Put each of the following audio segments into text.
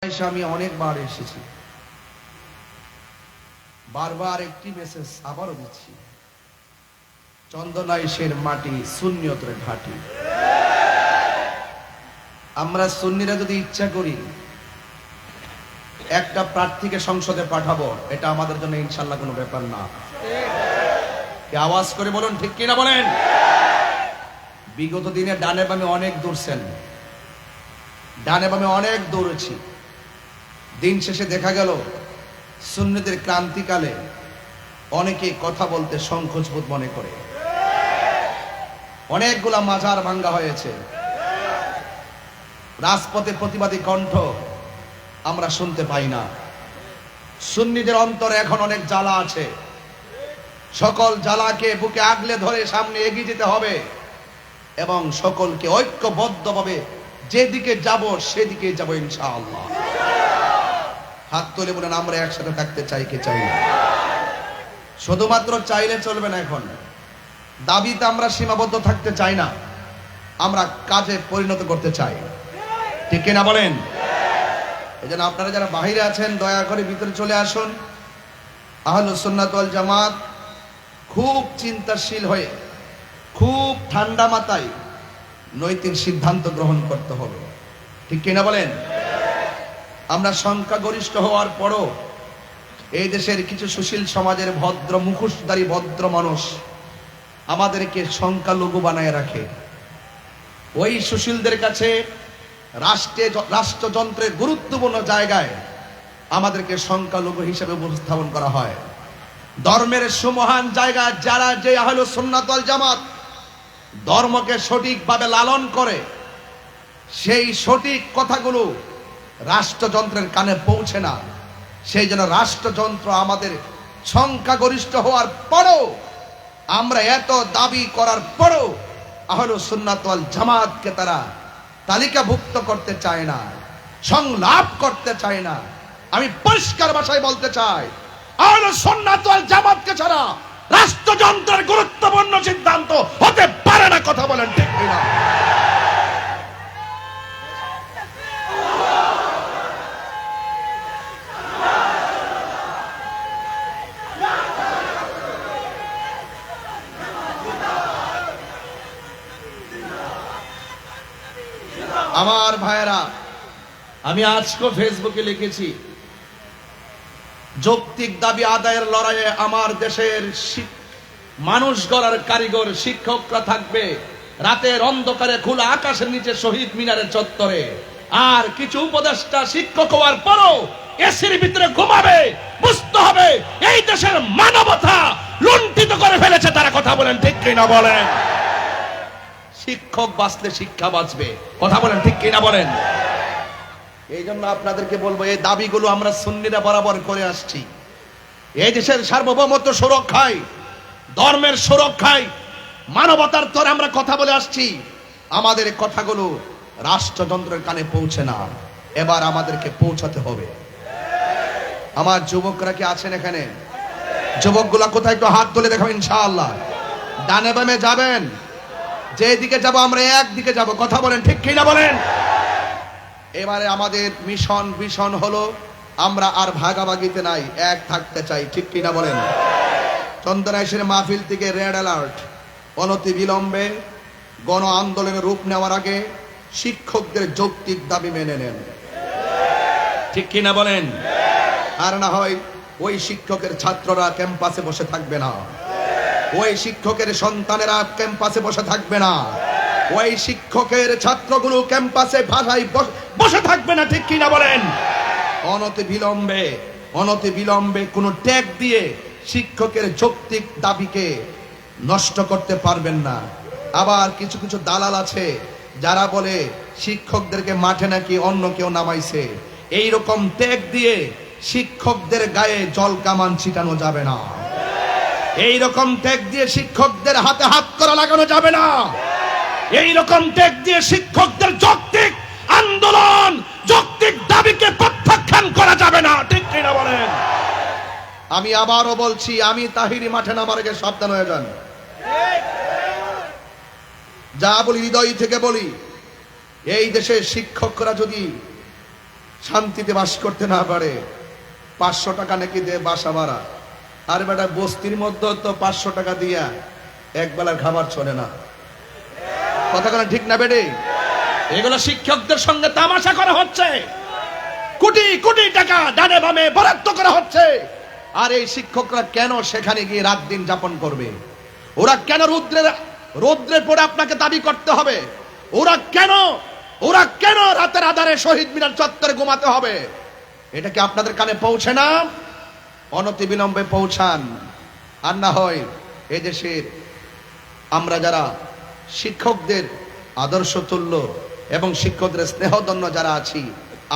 আমি অনেকবার এসেছি, বারবার একটি মেসেজ আবারও দিচ্ছি, চন্দনাইশের মাটি সুন্নিয়তের ঘাঁটি। আমরা সুন্নিরা যদি ইচ্ছা করি একটা প্রার্থীকে সংসদে পাঠাবো, এটা আমাদের জন্য ইনশাল্লাহ কোনো ব্যাপার না। আওয়াজ করে বলুন ঠিক কিনা বলেন। বিগত দিনে ডানে বামে অনেক দৌড়ছেন, ডানে বামে অনেক দৌড়েছি। দিন শেষে দেখা গেল সুন্নিদের ক্রান্তিকালে অনেকে কথা বলতে সংকোচ বোধ মনে করে। অনেকগুলা মাজার ভাঙ্গা হয়েছে, রাজপথে প্রতিবাদী কণ্ঠ আমরা শুনতে পাই না। সুন্নিদের অন্তরে এখন অনেক জ্বালা আছে, সকল জ্বালাকে বুকে আগলে ধরে সামনে এগিয়ে যেতে হবে এবং সকলকে ঐক্যবদ্ধভাবে যেদিকে যাব সেদিকে যাব ইনশাআল্লাহ। হাত তুলে বলেন আমরা একসাথে থাকতে চাই কে চাই না। শুধুমাত্র চাইলে চলবে না, এখন দাবিতে আমরা সীমাবদ্ধ থাকতে চাই না, আমরা কাজে পরিণত করতে চাই, ঠিক কিনা বলেন। এই জন্য আপনারা যারা বাহিরে আছেন দয়া করে ভিতরে চলে আসুন। আহলুস সুন্নাত ওয়াল জামাত খুব চিন্তাশীল হয়ে খুব ঠান্ডা মাথায় নৈতিক সিদ্ধান্ত গ্রহণ করতে হবে, ঠিক কিনা বলেন। আমরা সংখ্যাগরিষ্ঠ হওয়ার পরও এই দেশের কিছু সুশীল সমাজের ভদ্র মুখোশধারী ভদ্র মানুষ আমাদেরকে সংখ্যালঘু বানায় রাখে। ওই সুশীলদের কাছে রাষ্ট্রযন্ত্রের গুরুত্বপূর্ণ জায়গায় আমাদেরকে সংখ্যালঘু হিসেবে উপস্থাপন করা হয়। ধর্মের সুমহান জায়গায় যারা যে আহলুস সুন্নাত ওয়াল জামাত ধর্মকে সঠিকভাবে লালন করে, সেই সঠিক কথাগুলো রাষ্ট্রযন্ত্রের কানে পৌঁছে না। সেই জন্য রাষ্ট্রযন্ত্র আমাদের সংখ্যাগরিষ্ঠ হওয়ার পরও, আমরা এত দাবি করার পরও আহলুস সুন্নাত ওয়াল জামাতকে তারা তালিকাভুক্ত করতে চায় না, সংলাপ করতে চায় না। আমি পরিষ্কার ভাষায় বলতে চাই, আহলুস সুন্নাত ওয়াল জামাতকে ছাড়া রাষ্ট্রযন্ত্রের গুরুত্বপূর্ণ সিদ্ধান্ত হতে পারে না। কথা বলেন ঠিক কিনা। আমার ভাইয়েরা, আমি আজকে ফেসবুকে লিখেছি, যৌক্তিক দাবি আদায়ের লড়াইয়ে আমার দেশের মানুষ গড়ার কারিগর শিক্ষকরা থাকবে রাতের অন্ধকারে খোলা আকাশের নিচে শহীদ মিনারের চত্বরে, আর কিছু উপদেষ্টা শিক্ষক হওয়ার পরও এসির ভিতরে ঘুমাবে। বুঝতে হবে এই দেশের মানবতা লুণ্ঠিত করে ফেলেছে তারা। কথা বলেন ঠিক কিনা বলেন। শিক্ষক বাঁচলে শিক্ষা বাঁচবে, কথা বলেন ঠিক কিনা বলেন। এই জন্য আপনাদেরকে বলবো, এই দাবিগুলো আমরা সুন্নিরা বরাবর করে আসছি। এই দেশের সার্বভৌমত্ব সুরক্ষায়, ধর্মের সুরক্ষায়, মানবতার তরে আমরা কথা বলে আসছি। আমাদের কথাগুলো রাষ্ট্রযন্ত্রের কানে পৌঁছে না, এবার আমাদেরকে পৌঁছাতে হবে। আমার যুবকরা কি আছেন এখানে? যুবকগুলা কোথায় একটু হাত তুলে দেখাবেন ইনশাআল্লাহ। ডানে বামে যাবেন, যেদিকে যাব আমরা একদিকে যাব, কথা বলেন ঠিক কিনা বলেন। এবারে আমাদের মিশন হলো আমরা আর ভাগাভাগিতে নাই, এক থাকতে চাই, ঠিক কিনা বলেন। চন্দনাইশের মাহফিল থেকে রেড অ্যালার্ট, অনতি বিলম্বে গণ আন্দোলনের রূপ নেওয়ার আগে শিক্ষকদের যৌক্তিক দাবি মেনে নেন, ঠিক কিনা বলেন। আর না হয় ওই শিক্ষকের ছাত্ররা ক্যাম্পাসে বসে থাকবে না, ওই শিক্ষকের সন্তানেরা ক্যাম্পাসে বসে থাকবে না, ওই শিক্ষকের ছাত্রগুলো ক্যাম্পাসে ভাষায় বসে থাকবে না, ঠিক কিনা বলেন। অনতি বিলম্বে কোনো ট্যাগ দিয়ে শিক্ষকের যৌক্তিক দাবিকে নষ্ট করতে পারবেন না। আবার কিছু কিছু দালাল আছে যারা বলে শিক্ষকদেরকে মাঠে নাকি অন্য কেউ নামাইছে। এই রকম ট্যাগ দিয়ে শিক্ষকদের গায়ে জল কামান ছিটানো যাবে না, এই রকম ট্যাগ দিয়ে শিক্ষকদের হাতে হাত করা লাগানো যাবে না, এই রকম ট্যাগ দিয়ে শিক্ষকদের যৌক্তিক আন্দোলন, যৌক্তিক দাবিকে প্রত্যাখ্যান করা যাবে না, ঠিক কিনা বলেন। আমি আবারও বলছি, আমি তাহিরি মাঠে নামার আগে সাবধান হয়ে যান। যা বলি হৃদয় থেকে বলি, এই দেশের শিক্ষকরা যদি শান্তিতে বাস করতে না পারে, 500 টাকা নাকি দিয়ে বাসা ভাড়া। আর বেটা বস্তির মধ্যে তো 500 টাকা দিয়া এক বেলার খাবার চলে না। কথা কেন ঠিক না বেডে? এগুলো শিক্ষকদের সঙ্গে তামাশা করা হচ্ছে, কোটি কোটি টাকা ডানে বামে বরাদ্দ করা হচ্ছে। আর এই শিক্ষকরা কেন সেখানে গিয়ে রাত দিন যাপন করবে? ওরা কেন রৌদ্রে পড়ে আপনাকে দাবি করতে হবে? ওরা কেন রাতের আধারে শহীদ মিনার চত্বরে ঘুমাতে হবে? এটা কি আপনাদের কানে পৌঁছে না? অনতিবিলম্বে পৌঁছান। আর না হয় এদেশের আমরা যারা শিক্ষকদের আদর্শ তুল্য এবং শিক্ষকদের স্নেহধন্য যারা আছি,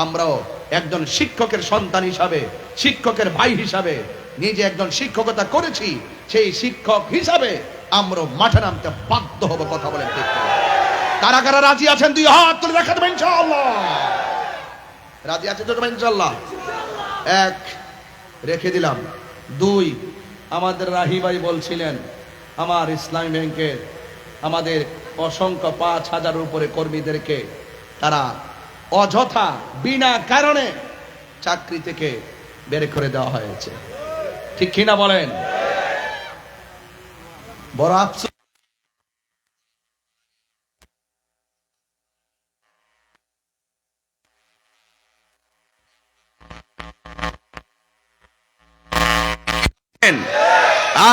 আমরাও একজন শিক্ষকের সন্তান হিসাবে, শিক্ষকের ভাই হিসাবে, নিজে একজন শিক্ষকতা করেছি, সেই শিক্ষক হিসাবে আমরা মাঠে নামতে বাধ্য হব। কথা বলেন ঠিক? কারা কারা রাজি আছেন? 2 হাত তুলে দেখা দেবেন ইনশাআল্লাহ। রাজি আছেন তো ইনশাআল্লাহ? 1 রেখে দিলাম। 2, আমাদের রাহি ভাই বলছিলেন আমার ইসলামী ব্যাংকের আমাদের অসংখ্য 5,000 উপরে কর্মীদেরকে তারা অযথা বিনা কারণে চাকরি থেকে বের করে দেওয়া হয়েছে। ঠিক কিনা বলেন? বড় আফসোস।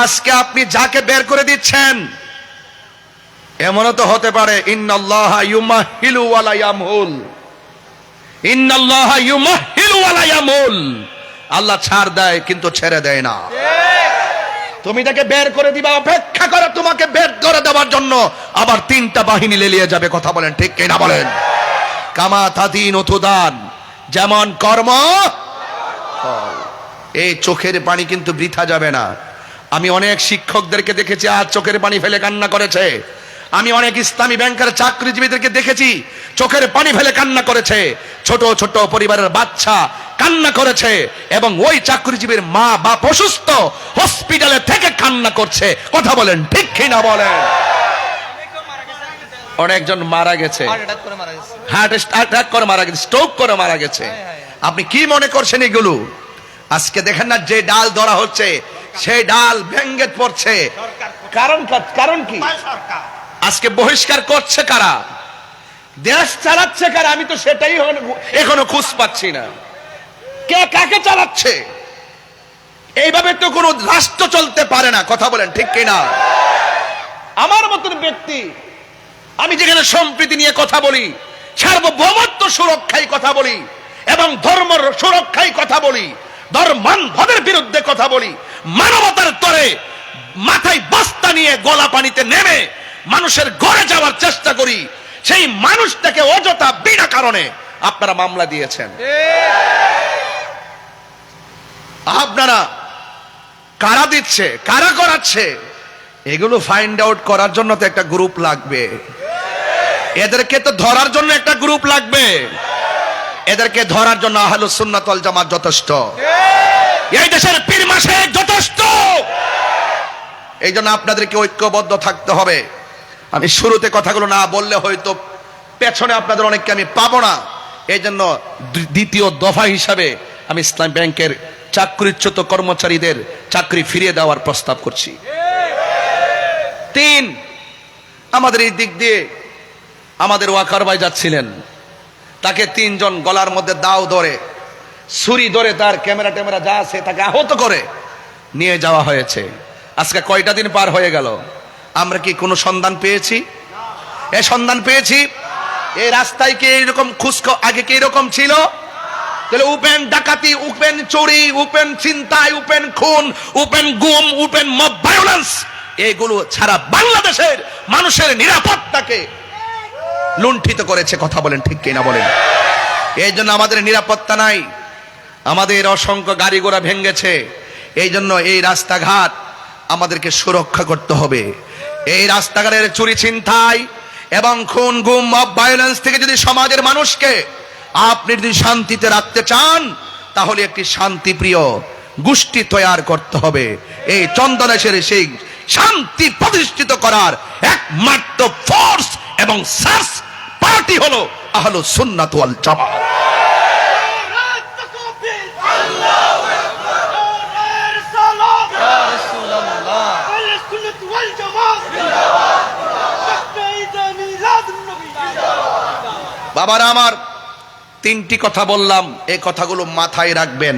আজকে আপনি যাকে বের করে দিচ্ছেন, এমনও তো হতে পারে ইন্নাল্লাহা ইউমাহিলু ওয়ালা ইয়ামহুল, ইন্নাল্লাহা ইউমাহিলু ওয়ালা ইয়ামহুল, আল্লাহ ছাড় দেয় কিন্তু ছেড়ে দেয় না। তুমি তাকে বের করে দিবা, অপেক্ষা করে তোমাকে বের করে দেওয়ার জন্য আবার 3টা বাহিনী লেলিয়ে যাবে। কথা বলেন ঠিক কিনা বলেন? কামা তাদিন তুদান, যেমন কর্ম। এই চোখের পানি কিন্তু বৃথা যাবে না। আমি অনেক শিক্ষকদেরকে দেখেছি আজ চোখের পানি ফেলে কান্না করেছে। আমি অনেক ইসলামী ব্যাংকের চাকরিজীবীদেরকে দেখেছি চোখের পানি ফেলে কান্না করেছে। ছোট ছোট পরিবারের বাচ্চা কান্না করেছে এবং ওই চাকরিজীবীর মা বাপ অসুস্থ, হসপিটালে থেকে কান্না করছে। কথা বলেন ঠিক কিনা বলেন? অনেকজন মারা গেছে, হার্ট অ্যাটাক করে মারা গেছে, স্ট্রোক করে মারা গেছে। আপনি কি মনে করছেন এগুলো? আজকে দেখেন না যে ডাল ধরা হচ্ছে সেই ডাল ভেঙ্গে পড়ছে। কারণ কি? আজকে বহিষ্কার করছে কারা? দেশ চালাচ্ছে কারা? আমি তো সেটাই এখনো খুঁজ পাচ্ছি না। কে কাকে চালাচ্ছে? এইভাবে তো কোনো রাষ্ট্র চলতে পারে না। কথা বলেন ঠিক কিনা? আমার মতন ব্যক্তি, আমি যেখানে সম্প্রীতি নিয়ে কথা বলি, সার্বভৌমত্ব সুরক্ষায় কথা বলি এবং ধর্ম সুরক্ষায় কথা বলি, ধর্মান্ধদের বিরুদ্ধে কথা বলি, মানবতার তরে মাথায় বস্তা নিয়ে গলা পানিতে নেমে মানুষের ঘরে যাওয়ার চেষ্টা করি, সেই মানুষটাকে অযথা বিনা কারণে আপনারা মামলা দিয়েছেন। আপনারা কারা দিচ্ছে, কারা করাচ্ছে, এগুলো ফাইন্ড আউট করার জন্য তো একটা গ্রুপ লাগবে। এদেরকে তো ধরার জন্য একটা গ্রুপ লাগবে। এদেরকে ধরার জন্য আহলুস সুন্নাত ওয়াল জামাত যথেষ্ট, এই দেশের পীর মাশায়েখ যথেষ্ট। এই জন্য আপনাদেরকে ঐক্যবদ্ধ থাকতে হবে। আমি শুরুতে কথাগুলো না বললে হয়তো পেছনে আপনাদের অনেককে আমি পাবো না। এই জন্য 2য় দফা হিসাবে আমি ইসলাম ব্যাংকের চাকরিচ্যুত কর্মচারীদের চাকরি ফিরিয়ে দেওয়ার প্রস্তাব করছি। 3, আমাদের এই দিক দিয়ে আমাদের ওয়াকার ভাই যাচ্ছিলেন, তাকে 3 জন গলার মধ্যে দাও ধরে, ছুরি ধরে, তার ক্যামেরা ট্যামেরা যা আছে তাকে আহত করে নিয়ে যাওয়া হয়েছে। আজকে কয়টা দিন পার হয়ে গেল, আমরা কি কোনো সন্ধান পেয়েছি? এই সন্ধান পেয়েছি? এই রাস্তায় কি এইরকম আগে কি এরকম ছিল? তাহলে ওপেন ডাকাতি, ওপেন চুরি, ওপেন ছিনতাই, ওপেন খুন, ওপেন গুম, ওপেন মব ভায়োলেন্স, এগুলো সারা বাংলাদেশের মানুষের নিরাপত্তাকে লুণ্ঠিত করেছে। কথা বলেন ঠিক কিনা বলেন? এই জন্য আমাদের নিরাপত্তা নাই, আমাদের অসংখ্য গাড়ি ঘোড়া ভেঙেছে। এই জন্য এই রাস্তাঘাট আমাদেরকে সুরক্ষা করতে হবে। এই রাস্তাঘাটের চুরি ছিনতাই এবং খুন গুম মব ভায়োলেন্স থেকে যদি সমাজের মানুষকে আপনি যদি শান্তিতে রাখতে চান, তাহলে একটি শান্তিপ্রিয় গোষ্ঠী তৈরি করতে হবে। এই চন্দনেশের সেই শান্তি প্রতিষ্ঠিত করার একমাত্র ফোর্স এবং সার্চ পার্টি হলো আহলুস সুন্নাত ওয়াল জামাত। বাবারা আমার, তিনটি কথা বললাম, এই কথাগুলো মাথায় রাখবেন।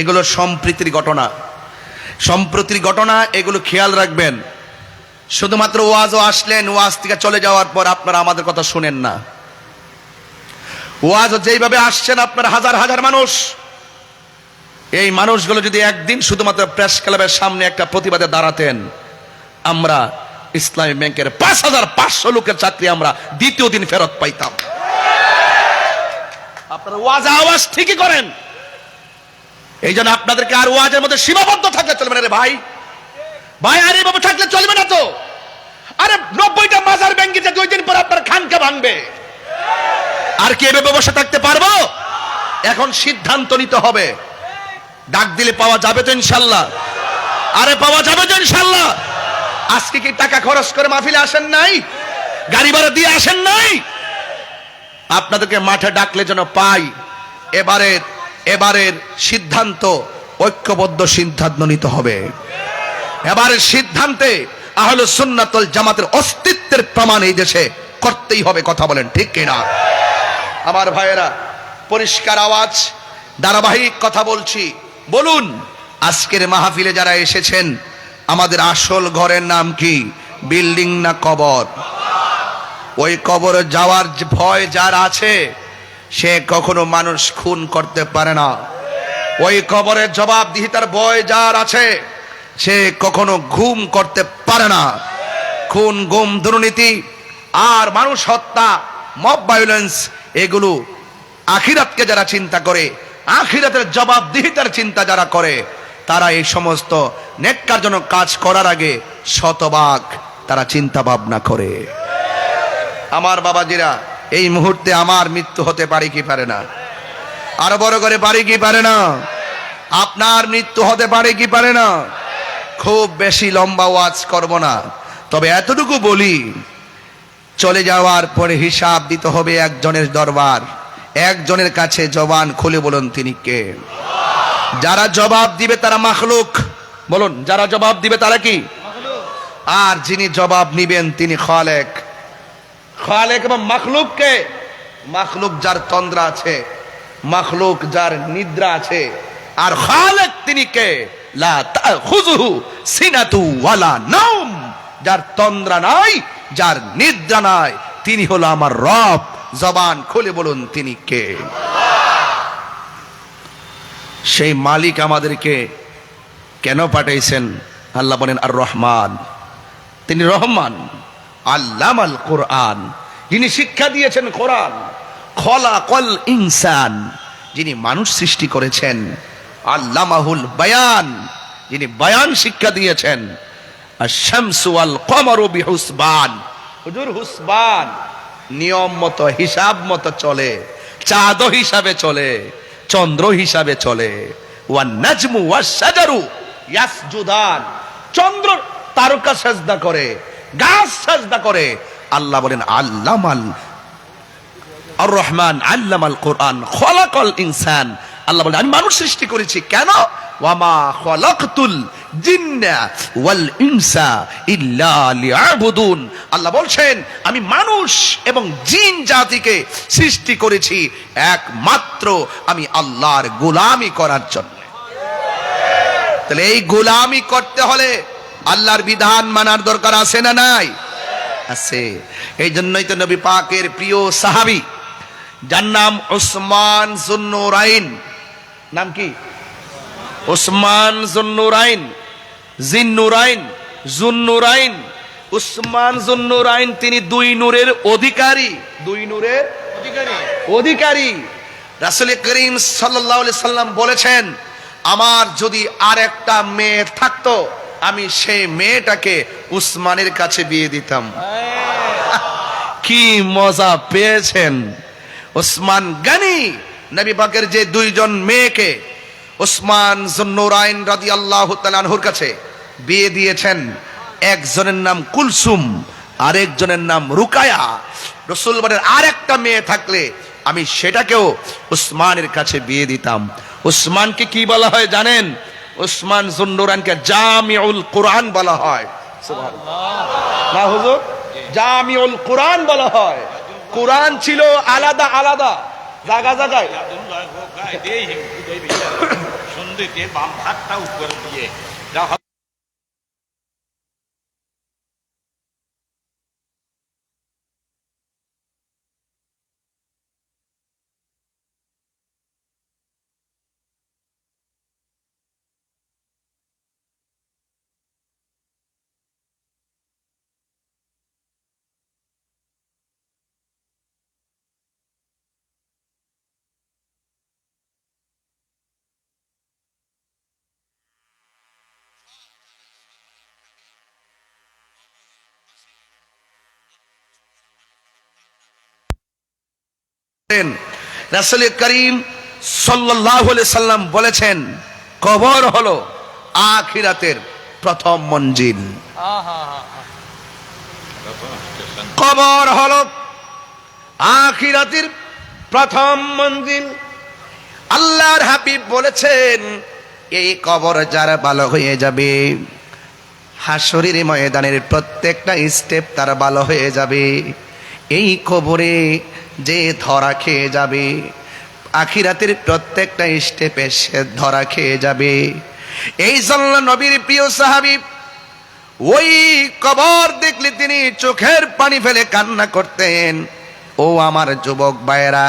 এগুলো সম্প্রীতির ঘটনা, সম্প্রতির ঘটনা, এগুলো খেয়াল রাখবেন। শুধুমাত্র ওয়াজও আসলেন, ওয়াজ থেকে চলে যাওয়ার পর আপনারা আমাদের কথা শুনেন না। ওয়াজ যেইভাবে আসছেন আপনারা হাজার হাজার মানুষ, এই মানুষগুলো যদি একদিন শুধুমাত্র প্রেস ক্লাবের সামনে একটা প্রতিবাদে দাঁড়াতেন, আমরা ইসলামী ব্যাংকের 5,500 লোকের চাকরি আমরা দ্বিতীয় দিন ফেরত পাইতাম। আপনারা ওয়াজ আওয়াজ ঠিকই করেন, এই জন্য আপনাদেরকে আর ওয়াজের মধ্যে সীমাবদ্ধ থাকলে চলবে না রে ভাই। ভাই আর এইভাবে থাকলে চলবে না তো। আরে 90টা মাজার ভেঙে 2 দিন পর আপনার খানকা ভাঙবে, আর কি এভাবে বসে থাকতে পারবো? এখন সিদ্ধান্ত নিতে হবে। ডাক দিলে পাওয়া যাবে তো ইনশাল্লাহ? আরে পাওয়া যাবে তো ইনশাল্লাহ? আজকে কি টাকা খরচ করে মাহফিলে আসেন নাই? গাড়ি ভাড়া দিয়ে আসেন নাই? আপনাদেরকে মাঠে ডাকলে যেন পাই। এবারের সিদ্ধান্ত ঐক্যবদ্ধ সিদ্ধান্ত নিতে হবে। এবারের সিদ্ধান্তে আহলুস সুন্নাত ওয়াল জামাতের অস্তিত্বের প্রমাণ এই দেশে করতেই হবে। কথা বলেন ঠিক কিনা? আমার ভাইয়েরা, পরিষ্কার আওয়াজ, ধারাবাহিক কথা বলছি। বলুন, আজকের মাহফিলে যারা এসেছেন, আমাদের আসল ঘরের নাম কি? বিল্ডিং না কবর? ওই কবরে যাওয়ার ভয় যার আছে, সে কখনো মানুষ খুন করতে পারে না। ওই কবরের জবাবদিহিতার ভয় যার আছে, সে কখনো ঘুম করতে পারে না। খুন, গুম, দুর্নীতি আর মানুষ হত্যা, মব ভায়োলেন্স, এগুলো আখিরাতকে যারা চিন্তা করে, আখিরাতের জবাবদিহিতার চিন্তা যারা করে, তারা এই সমস্ত নেককারজনক কাজ করার আগে শতভাগ তারা চিন্তা ভাবনা করে। আমার বাবাজিরা, এই মুহূর্তে আমার মৃত্যু হতে পারে কি পারে না? আরো বড় করে পারে কি পারে না? আপনার মৃত্যু হতে পারে কি পারে না? খুব বেশি লম্বা ওয়াজ করব না, তবে এতটুকু বলি, চলে যাওয়ার পরে হিসাব দিতে হবে একজনের দরবার, একজনের কাছে। জবান খুলে বলুন তিনি কে? যারা জবাব দিবে তারা মাখলুক। বলুন, যারা জবাব দিবে তারা কি? আর যিনি জবাব নিবেন তিনি খালেক। খালেক এবং মাখলুককে, মাখলুক যার তন্দ্রা আছে, মাখলুক যার নিদ্রা আছে, আর খালেক তিনি কে? লা তাখুযুহু সিনাতু ওয়ালা নাওম, যার তন্দ্রা নাই, যার নিদ্রা নাই, তিনি হলো আমার রব। জবান খুলে বলুন তিনি কে? সেই মালিক আমাদেরকে কেন পাঠাইছেন? আল্লাহ বলেন আর রহমান, তিনি রহমান। আল্লামাল কোরআন, যিনি শিক্ষা দিয়েছেন কোরআন। খলাকাল ইনসান, যিনি মানুষ সৃষ্টি করেছেন। আল্লামাহুল বায়ান, যিনি বয়ান শিক্ষা দিয়েছেন। আশ-শামসু ওয়াল কমারু বিহুসবান, হুজুর হুসবান নিয়ম মতো, হিসাব মতো চলে। চাঁদ হিসাবে চলে, চন্দ্র হিসাবে চলে। ওয়ান নাজমু ওয়াশ শাজারু ইয়াসজুদান, চন্দ্র তারকা সাজদা করে, গাছ সাজদা করে। আল্লাহ বলেন আল্লামাল আর রহমান আল্লামাল কোরআন খলাকাল ইনসান। আল্লাহ বলেন আমি মানুষ সৃষ্টি করেছি। কেন? ওয়ামা খলাকতুল জিন্না ওয়াল ইনসা ইল্লা লিয়াবুদুন। আল্লাহ বলছেন আমি মানুষ এবং জিন জাতিকে সৃষ্টি করেছি একমাত্র আমি আল্লাহর গোলামি করার জন্য। তাহলে এই গোলামি করতে হলে আল্লাহর বিধান মানার দরকার আছে না নাই? আছে। এই জন্যই তো নবী পাকের প্রিয় সাহাবী, যার নাম উসমান যুন্নুরাইন। নাম কি? উসমান যুন্নুরাইন, জিন্নুরাইন, যুন্নুরাইন। উসমান যুন্নুরাইন তিনি 2 নূরের অধিকারী। 2 নূরের অধিকারী। রাসূল করিম সাল্লাল্লাহু আলাইহি সাল্লাম বলেছেন, আমার যদি আর একটা মেয়ে থাকতো, আমি সেই মেয়েটাকে উসমানের কাছে বিয়ে দিতাম। কি মজা পেয়েছেন! উসমান গনি নবী পাকের যে 2 জন মেয়েকে উসমান যুন্নুরাইন রাদিয়াল্লাহু তাআলা আনহুর কাছে বিয়ে দিয়েছেন, একজনের নাম কুলসুম, আরেকজনের নাম রুকায়া। রাসূল বলেন আর একটা মেয়ে থাকলে আমি সেটাকেও উসমানের কাছে বিয়ে দিতাম। উসমানকে কি বলা হয় জানেন? উসমান যুন্নুরাইনকে জামিউল কুরআন বলা হয়। সুবহানাল্লাহ। না হুজুর, জামিউল কুরআন বলা হয়। কোরআন ছিল আলাদা আলাদা জায়গা জায়গায়। সন্ধিতে বাম হাতটা উপর দিয়ে যা রাসূল করিম সাল্লাল্লাহু আলাইহি সাল্লাম বলেছেন, কবর হলো আখিরাতের প্রথম মঞ্জিল। কবর হলো আখিরাতের প্রথম মঞ্জিল। আল্লাহর হাবিব বলেছেন, এই কবর যারা ভালো হয়ে যাবে, হাসরের ময়দানের প্রত্যেকটা স্টেপ তার ভালো হয়ে যাবে। এই কবরে যে ধরা খেয়ে যাবে, আখিরাতের প্রত্যেকটা স্টেপে সে ধরা খেয়ে যাবে। এই জন্য নবীর প্রিয় সাহাবী ওই কবর দেখলে তিনি চোখের পানি ফেলে কান্না করতেন। ও আমার যুবক ভাইয়েরা,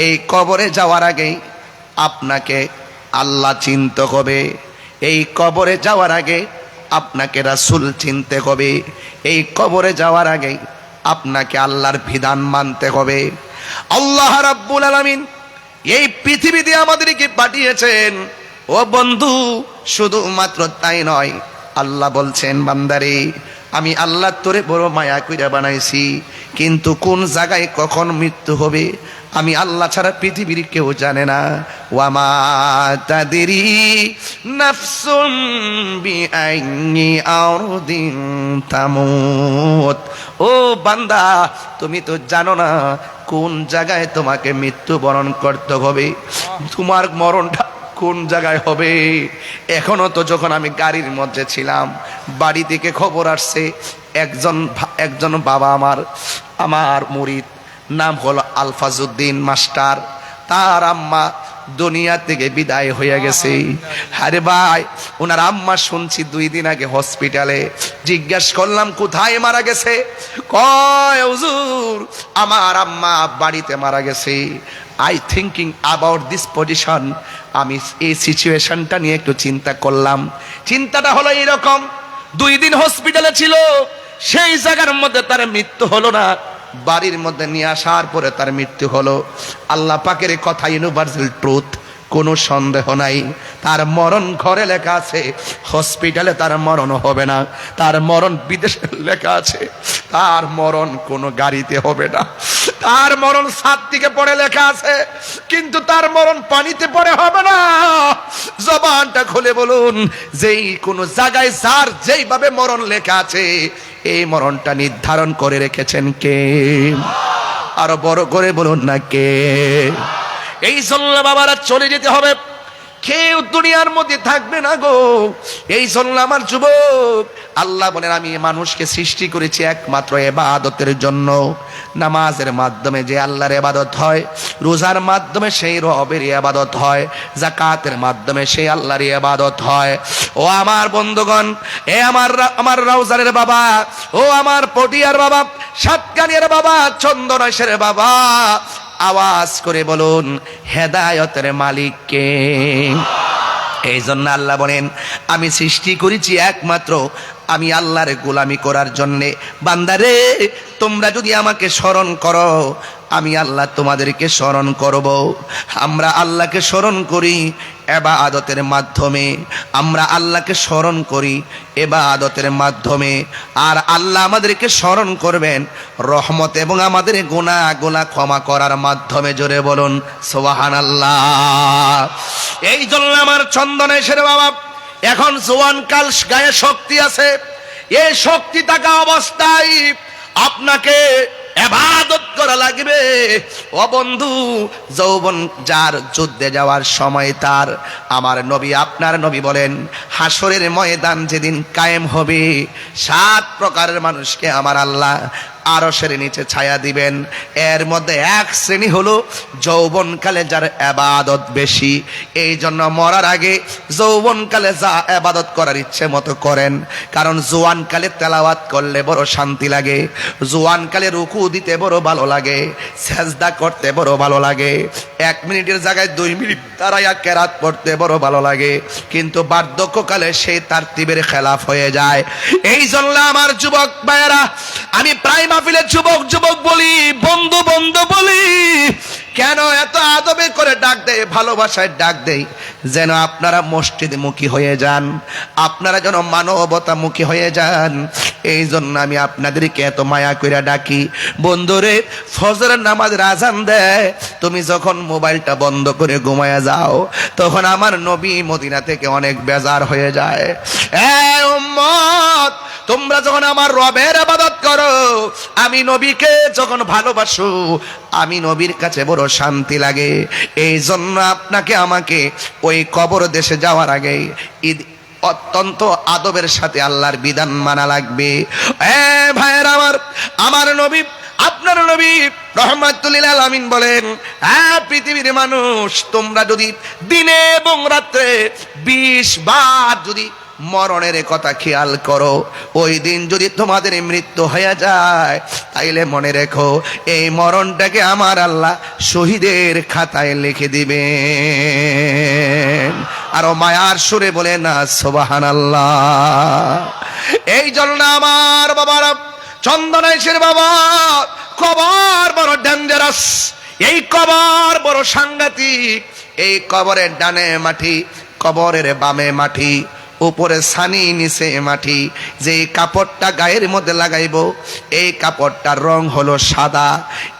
এই কবরে যাওয়ার আগেই আপনাকে আল্লাহ চিনতে হবে। এই কবরে যাওয়ার আগে আপনাকে রাসূল চিনতে হবে। এই কবরে যাওয়ার আগে আপনাকে আল্লাহর বিধান মানতে হবে। আল্লাহ রাব্বুল আলামিন এই পৃথিবীতে আমাদেরকে পাঠিয়েছেন। ও বন্ধু, শুধুমাত্র তাই নয়, আল্লাহ বলছেন, বান্দারে আমি আল্লাহ তোরে বড় মায়া কইরা বানাইছি, কিন্তু কোন জায়গায় কখন মৃত্যু হবে আমি আল্লাহ ছাড়া পৃথিবীর কেউ জানে না। ওয়ামা তাদরি নাফসুম বিআইয়ি আরদিন তামুত। ও বান্দা, তুমি তো জানো না কোন জায়গায় তোমাকে মৃত্যুবরণ করতে হবে, তোমার মরণটা কোন জায়গায় হবে। এখনো তো যখন আমি গাড়ির মধ্যে ছিলাম, বাড়ি থেকে খবর আসছে একজন বাবা আমার মুরিদ, নাম হলো আলফাজউদ্দিন মাস্টার, তার আম্মা দুনিয়া থেকে বিদায় হয়ে গেছে। আরে ভাই, ওনার আম্মা শুনছি 2 দিন আগে হসপিটালে। জিজ্ঞেস করলাম কোথায় মারা গেছে, কয় হুজুর আমার আম্মা বাড়িতে মারা গেছে। I thinking about this position, আমি এই সিচুয়েশনটা নিয়ে একটু চিন্তা করলাম। চিন্তাটা হলো এইরকম, 2 দিন হসপিটালে ছিল, সেই জায়গার মধ্যে তার মৃত্যু হলো না, বাড়ির মধ্যে নিয়ে আসার পরে তার মৃত্যু হলো। আল্লাহ পাকের কথা ইউনিভার্সাল ট্রুথ, কোনো সন্দেহ নাই। তার মরণ ঘরে লেখা আছে, হসপিটালে তার মরণ হবে না। তার মরণ বিদেশে লেখা আছে, তার মরণ কোনো গাড়িতে হবে না। তার মরণ ছাদ থেকে পড়ে লেখা আছে, কিন্তু তার মরণ পানিতে পড়ে হবে না। জবানটা খুলে বলুন, যেই কোনো জায়গায় যার যেইভাবে মরণ লেখা আছে, এই মরণটা নির্ধারণ করে রেখেছেন কে? আরো বড় করে বলুন না কে? এই জন্য বাবারা চলে যেতে হবে, কেউ দুনিয়ার মধ্যে থাকবে না গো। এই জন্য আমার যুবক, আল্লাহ বলেন আমি মানুষকে সৃষ্টি করেছি একমাত্র ইবাদতের জন্য। নামাজের মাধ্যমে যে আল্লাহর ইবাদত হয়, রোজার মাধ্যমে সেই রবের ইবাদত হয়, যাকাতের মাধ্যমে সেই আল্লাহর ইবাদত হয়। ও আমার বন্ধুগণ, এ আমার রাউজানের বাবা, ও আমার পটিয়ার বাবা, সাতকানিয়ার বাবা, চন্দনেশের বাবা, আওয়াজ করে বলুন হেদায়েতের মালিক কে? এই জন্য আল্লাহ বলেন আমি সৃষ্টি করেছি একমাত্র আমি আল্লাহর গোলামি করার জন্যে। বান্দারে, তোমরা যদি আমাকে স্মরণ করো, আমি আল্লাহ তোমাদেরকে স্মরণ করব। আমরা আল্লাহকে স্মরণ করি ইবাদতের মাধ্যমে, আমরা আল্লাহকে স্মরণ করি ইবাদতের মাধ্যমে। আর আল্লাহ আমাদেরকে স্মরণ করবেন রহমত এবং আমাদের গুনাহগুলো ক্ষমা করার মাধ্যমে। জোরে বলুন সুবহানাল্লাহ। এই জন্য আমার চন্দনেশের বাবা, এখন জোয়ানকাল, গায়ে শক্তি আছে, এই শক্তি থাকা অবস্থায় আপনাকে ইবাদত করা লাগবে। ও বন্ধু, যৌবন যার যুদ্ধে যাওয়ার সময় তার, আমার নবী আপনার নবী বলেন হাসরের ময়দান যেদিন কায়েম হবে, 7 প্রকারের মানুষকে আমার আল্লাহ আরশের নিচে ছায়া দিবেন। এর মধ্যে এক শ্রেণী হলো যৌবনকালে যার ইবাদত বেশি, এই জন্য মরার আগে যৌবনকালে যা ইবাদত করার ইচ্ছে মতো করেন, কারণ জোয়ানকালে তেলাওয়াত করলে বড় শান্তি লাগে, জোয়ানকালে রুকু দিতে বড় ভালো লাগে, সেজদা করতে বড় ভালো লাগে, 1 মিনিটের জায়গায় 2 মিনিট দাঁড়াইয়া কেরাত পড়তে বড় ভালো লাগে, কিন্তু বার্ধক্যকালে সেই তারতিবের খেলাফ হয়ে যায়। এই জন্য আমার যুবক ভাইয়েরা, আমি প্রায় মাহফিলে যুবক যুবক বলি, বন্ধু বন্ধু বলি, কেন এত আদবে করে ডাক দেয়, ভালোবাসায় ডাক দেয়, যেন আপনারা মসজিদমুখী হয়ে যান, আপনারা যেন মানবতামুখী হয়ে যান। এই জন্য আমি আপনাদেরকে এত মায়া করে ডাকি। বন্ধুরে, ফজরের নামাজের আজান দেয়, তুমি যখন মোবাইলটা বন্ধ করে ঘুমায়া যাও, তখন আমার নবী মদিনা থেকে অনেক বেজার হয়ে যায়। এই উম্মত, তোমরা যখন আমার রবের ইবাদত করো, আমি নবীকে যখন ভালোবাসো, আমি নবীর কাছে বড় শান্তি লাগে। এই জন্য আপনাকে আমাকে ওই কবর দেশে যাওয়ার আগে অত্যন্ত আদবের সাথে আল্লাহর বিধান মানা লাগবে। ভাইয়েরা আমার নবী, আপনার নবী রহমাতুল লিল আলামিন বলেন, পৃথিবীর মানুষ, তোমরা যদি দিনে এবং রাত্রে 20 বার যদি মরণের কথা খেয়াল করো, ওই দিন যদি তোমাদের মৃত্যু হয়ে যায়, তাইলে মনে রেখো এই মরণটাকে আমার আল্লাহ শহীদের খাতায় লিখে দিবেন। আরো মায়ার সুরে বলে না সুবহানাল্লাহ। এই জন্য আমার বাবারা, চন্দনেশের বাবা, কবর বড় ডেঞ্জারাস, এই কবর বড় সাংঘাতিক। এই কবরের ডানে মাটি, কবরের বামে মাটি, উপরে ছানি, নিচে মাটি। যে কাপড়টা গায়ের মধ্যে লাগাইব, এই কাপড়টার রং হলো সাদা,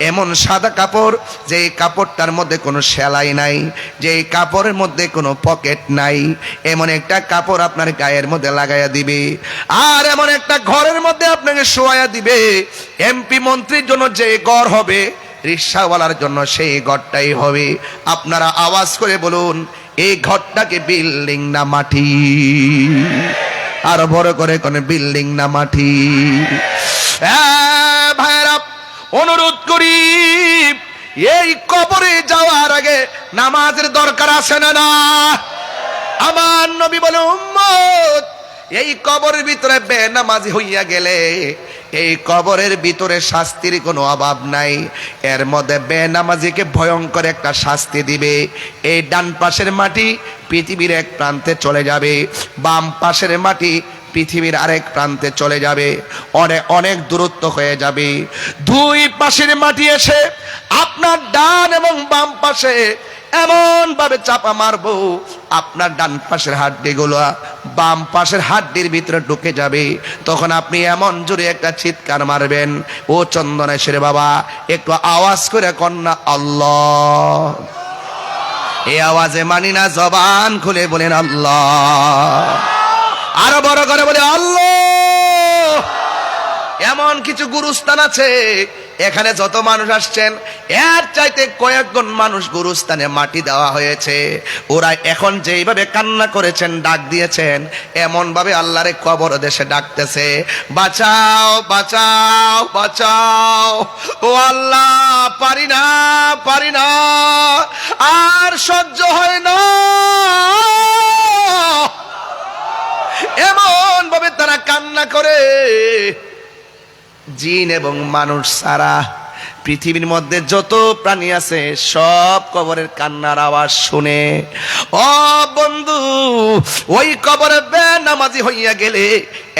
এমন সাদা কাপড় যে কাপড়টার মধ্যে কোনো সেলাই নাই, যে কাপড়ের মধ্যে কোনো পকেট নাই, এমন একটা কাপড় আপনার গায়ের মধ্যে লাগাইয়া দিবে। আর এমন একটা ঘরের মধ্যে আপনাকে শোয়াইয়া দিবে। এমপি মন্ত্রীর জন্য যে ঘর হবে, রিক্সাওয়ালার জন্য সেই ঘরটাই হবে। আপনারা আওয়াজ করে বলুন, এই ঘরটাকে বিল্ডিং না মাটি? আর বড় করে কোন বিল্ডিং না মাটি? ভাইরা, অনুরোধ করি, এই কবরে যাওয়ার আগে নামাজের দরকার আছে না? আমার নবী বলে, উম্মত, এই কবরের ভিতরে বেনামাজি হইয়া গেলে এই কবরের ভিতরে শাস্তির কোনো অভাব নাই। এর মধ্যে বেনামাজিকে ভয়ঙ্কর একটা শাস্তি দিবে। এই ডান পাশের মাটি পৃথিবীর এক প্রান্তে চলে যাবে, বাম পাশের মাটি পৃথিবীর আরেক প্রান্তে চলে যাবে, অনেক অনেক দূরত্ব হয়ে যাবে। 2 পাশের মাটি এসে আপনার ডান এবং বাম পাশে এমন ভাবে চাপা মারবো, আপনার ডান পাশের হাড্ডিগুলো বাম পাশের হাড্ডির ভিতরে ঢুকে যাবে। তখন আপনি এমন জোরে একটা চিৎকার মারবেন, ও চন্দনেশের বাবা, একটু আওয়াজ করে কন্যা আল্লাহ। এই আওয়াজে মানি না, জবান খুলে বলেন আল্লাহ। আরো বড় করে বলে আল্লাহ। এমন কিছু গুরুস্থান আছে, এখানে যত মানুষ আসছেন এর চাইতে কয়েকজন মানুষ গুরুস্থানে মাটি দেওয়া হয়েছে। ওরা এখন যেইভাবে কান্না করেছেন, ডাক দিয়েছেন, এমন ভাবে আল্লাহরে কবর দেশে ডাকতেছে, বাঁচাও বাঁচাও বাঁচাও, ও আল্লাহ, পারি না পারি না, আর সহ্য হয় না। এমন ভাবে তারা কান্না করে, জিন এবং মানুষ ছাড়া পৃথিবীর মধ্যে যত প্রাণী আছে সব কবরের কান্নার আওয়াজ শুনে। ও বন্ধু, ওই কবরে বেনামাজি হইয়া গেলে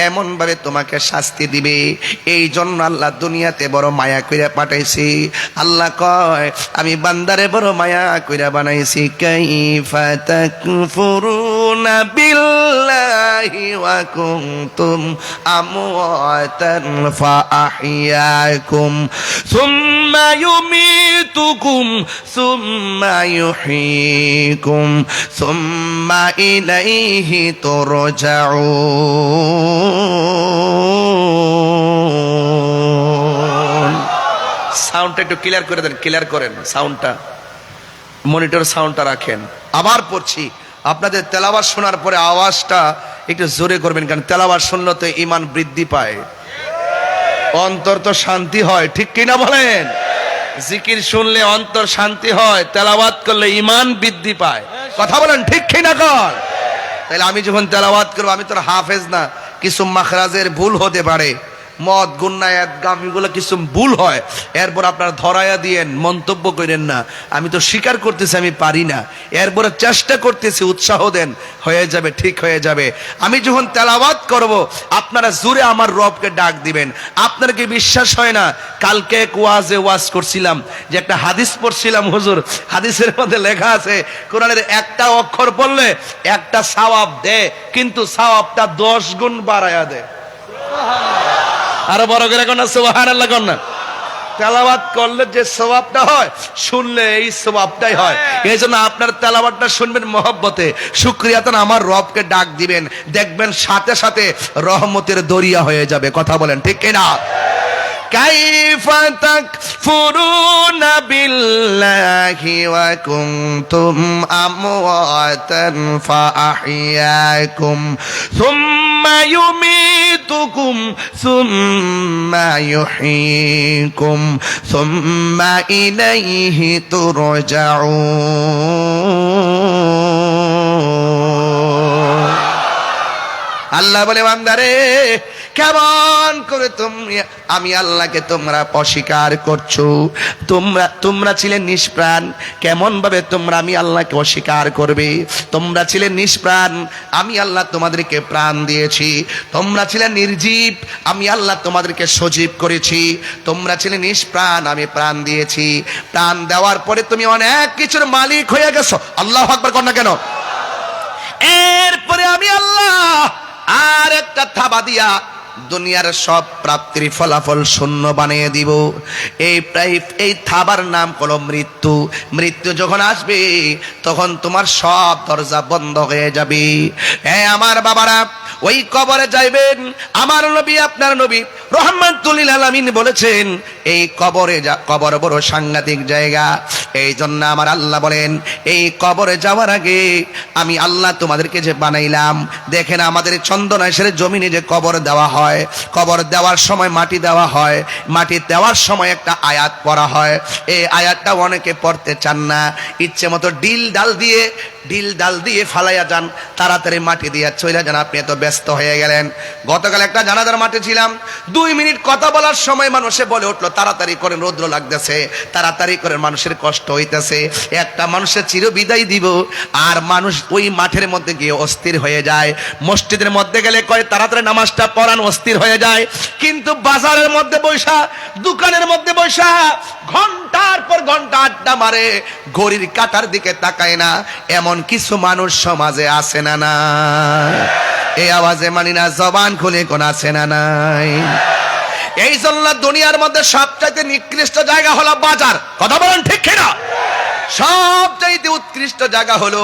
এমন ভাবে তোমাকে শাস্তি দিবে। এই জন্য আল্লাহ দুনিয়াতে বড় মায়া কইরা পাঠাইছি। আল্লাহ কয়, আমি বান্দারে বড় মায়া কইরা বানাইছি। কাইফা তাকফুরুনা বিল্লাহি ওয়া কুনতুম আমওয়াতান ফাআহইয়াকুম সুম্মা ইউমীতুকুম সুম্মা ইউহয়ীকুম সুম্মা ইলাইহি তুরজাউন। সাউন্ডটা একটু ক্লিয়ার করে দেন, ক্লিয়ার করেন সাউন্ডটা, মনিটর সাউন্ডটা রাখেন। আবার পড়ছি, আপনাদের তেলাওয়াত শোনার পরে আওয়াজটা একটু জোরে করবেন, কারণ তেলাওয়াত শুনলে তো ঈমান বৃদ্ধি পায়। অন্তর তো শান্তি হয়, ঠিক কিনা বলেন? জিকির শুনলে অন্তর শান্তি হয়, তেলাওয়াত করলে ঈমান বৃদ্ধি পায়। কথা বলেন ঠিক কিনা কর? তাহলে আমি যখন তেলাওয়াত করবো, আমি তোর হাফেজ না, কিছু মাখরাজের ভুল হতে পারে, মদ গুন্নায়াত গামিগুলো কিছু ভুল হয়, এরপর আপনার ধরায়া দিয়েন, মন্তব্য করেন না। আমি তো স্বীকার করতেছি আমি পারি না, এরপরে চেষ্টা করতেছি, উৎসাহ দেন, হয়ে যাবে, ঠিক হয়ে যাবে। আমি যখন তেলাওয়াত করব, আপনারা জোরে আমার রবকে ডাক দিবেন। আপনার কি বিশ্বাস হয় না? কালকে এক ওয়াজ করছিলাম, যে একটা হাদিস পড়ছিলাম, হুজুর হাদিসের মধ্যে লেখা আছে কোরআনের একটা অক্ষর পড়লে একটা সওয়াব দেয়, কিন্তু সওয়াবটা 10 গুণ বাড়ায়া দেয়। আরো বড় করে কোন সুবহানাল্লাহ কোন না? তেলাওয়াত করলে যে সওয়াবটা হয়, শুনলে এই সওয়াবটাই হয়। এই জন্য আপনার তেলাওয়াতটা শুনবেন মহব্বতে, শুকরিয়াতান আমার রবকে ডাক দিবেন, দেখবেন সাথে সাথে রহমতের দরিয়া হয়ে যাবে। কথা বলেন ঠিক কিনা? কাইফা তাকফুরুনা বিল্লাহি ওয়া কুনতুম আমওয়াতান ফাআহইয়াকুম সুম্মা ইউমীতুকুম সুম্মা ইউহয়ীকুম সুম্মা ইলাইহি তুরজাউন। আল্লাহ বলে, বান্দারে কেমন করে আমি আল্লাহকে তোমরা অস্বীকার করছো? তোমরা ছিলে নিষ্প্রাণ, কেমন ভাবে তোমরা আমি আল্লাহকে অস্বীকার করবে? তোমরা ছিলে নিষ্প্রাণ, আমি আল্লাহ তোমাদেরকে প্রাণ দিয়েছি। তোমরা ছিলে নির্জীব, আমি আল্লাহ তোমাদেরকে সজীব করেছি। তোমরা ছিলে নিষ্প্রাণ, আমি প্রাণ দিয়েছি। প্রাণ দেওয়ার পরে তুমি অনেক কিছুর মালিক হয়ে গেছো। আল্লাহু আকবার কর না কেন? এরপরে আমি আল্লাহ আর একটা থাবা দিয়া দুনিয়ার সব প্রাপ্তির ফলাফল শূন্য বানিয়ে দিব। এই থাবার নাম হলো মৃত্যু। মৃত্যু যখন আসবে, তখন তোমার সব দরজা বন্ধ হয়ে যাবে। আমার বাবারা, ওই কবরে যাইবেন। আমার নবী, আপনার নবী রাহমাতুল লিল আলামিন বলেছেন, এই কবর বড় সাংঘাতিক জায়গা। এই জন্য আমার আল্লাহ বলেন, এই কবরে যাওয়ার আগে আমি আল্লাহ তোমাদেরকে যে বানাইলাম, দেখেন আমাদের চন্দনাইশের জমিনে যে কবর দেওয়া হয়, কবর দেওয়ার সময় মাটি দেওয়া হয়, মাটি দেওয়ার সময় একটা আয়াত পড়া হয়। এই আয়াতটা অনেকে পড়তে চান না, ইচ্ছে মতো ঢিল ডাল দিয়ে ফালাইয়া যান, তাড়াতাড়ি মাটি দিয়ে চলে যান, আপনি এত ব্যস্ত হয়ে গেলেন। গতকাল একটা জানাজার মাঠে ছিলাম, 2 মিনিট কথা বলার সময় মানুষে বলে উঠলো, তাড়াতাড়ি করে, রৌদ্র লাগতেছে, তাড়াতাড়ি করে, মানুষের কষ্ট হইতেছে। একটা মানুষের চির বিদায় দিব, আর মানুষ ওই মাঠের মধ্যে গিয়ে অস্থির হয়ে যায়। মসজিদের মধ্যে গেলে কয় তাড়াতাড়ি নামাজটা পড়ান, অস্থির হয়ে যায়। কিন্তু বাজারের মধ্যে বৈশা, দোকানের মধ্যে বৈশা ঘন্টার পর ঘন্টা আড্ডা মারে, ঘড়ির কাঁটার দিকে তাকায় না। এমন কিছু মানুষ সমাজে আছে না নাই? এই আওয়াজে মানি না, জবান খুলে কোন আছে না নাই? এই জন্য দুনিয়ার মধ্যে সবচাইতে নিকৃষ্ট জায়গা হলো বাজার। কথা বলেন ঠিক কিনা? সবচাইতে উৎকৃষ্ট জায়গা হলো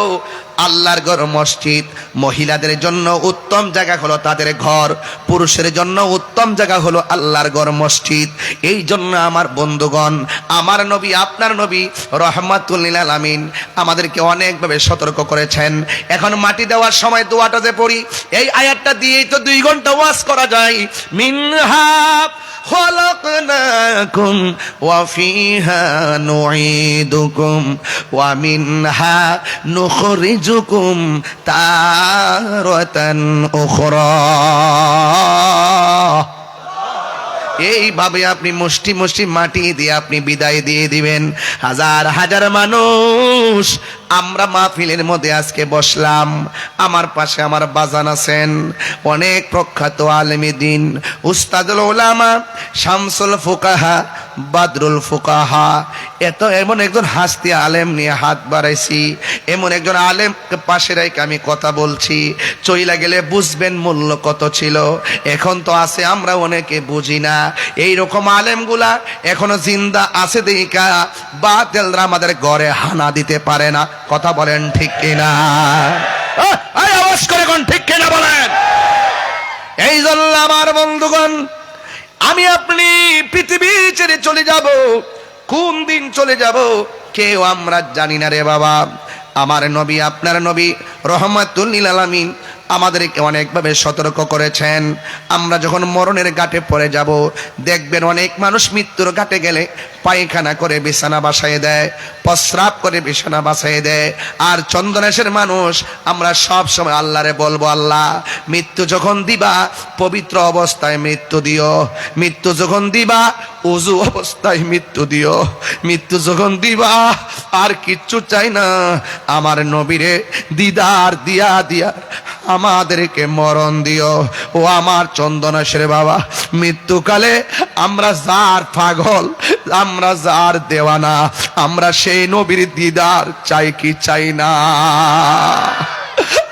আল্লাহর ঘর, মসজিদ। মহিলাদের জন্য উত্তম জায়গা হলো তাদের ঘর, পুরুষের জন্য উত্তম জায়গা হলো আল্লাহর ঘর, মসজিদ। এই জন্য আমার বন্ধুগণ, আমার নবী, আপনার নবী রাহমাতুল লিল আলামিন আমাদেরকে অনেকভাবে সতর্ক করেছেন। এখন মাটি দেওয়ার সময় দোয়াটা যে পড়ি, এই আয়াতটা দিয়েই তো 2 ঘন্টা ওয়াজ করা যায়। মিনহা খলাকনাকুম ওয়া ফিহা নুঈদুকুম ওয়া মিনহা নুখরিজুকুম তারাতান উখরা। এইভাবে আপনি মুষ্টি মুষ্টি মাটি দিয়ে আপনি বিদায় দিয়ে দিবেন। হাজার হাজার মানুষ আমরা মাহফিলের মধ্যে আজকে বসলাম, আমার পাশে আমার বাজান আছেন, অনেক প্রখ্যাত আলেমে দ্বীন, উস্তাদুল উলামা, শামসুল ফুকাহা, বাদরুল ফুকাহা। এমন একজন হাস্তি আলেম নিয়ে হাত বাড়াইছি, এমন একজন আলেমকে পাশে রেখে আমি কথা বলছি। চইলা গেলে বুঝবেন মূল্য কত ছিল। এখন তো আছে, আমরা অনেকে বুঝি না। এইরকম আলেমগুলা এখনো জিন্দা আছে দেখা বাতিলরা আমাদের ঘরে হানা দিতে পারে না। কথা বলেন ঠিক কিনা? আওয়াজ করে কোন ঠিক কিনা বলেন? এই জন্য আমার বন্ধুগণ, আমি আপনি পৃথিবী ছেড়ে চলে যাব। কোন দিন চলে যাব কেউ আমরা জানি না রে বাবা। আমার নবী, আপনার নবী রাহমাতুল লিল আলামিন আমাদেরকে অনেকভাবে সতর্ক করেছেন। আমরা যখন মরণের ঘাটে পড়ে যাব, দেখবেন অনেক মানুষ মৃত্যুর ঘাটে গেলে পায়খানা করে বিছানা বাসায় দেয়, প্রস্রাব করে বিছানা বাসায় দেয়। আর চন্দনেশের মানুষ আমরা সব সময় আল্লাহরে বলবো, আল্লাহ মৃত্যু যখন দিবা পবিত্র অবস্থায় মৃত্যু দিও, মৃত্যু যখন দিবা ওযু অবস্থায় মৃত্যু দিও, মৃত্যু যখন দিবা আর কিচ্ছু চাই না, আমার নবীরে দিদার দিয়া দিয়া আমাদেরকে মরণ দিও। ও আমার চন্দনেশের বাবা, মৃত্যুকালে আমরা যার পাগল, আমরা যার দেওয়ানা, আমরা সেই নবীর দিদার চাই কি চাই না?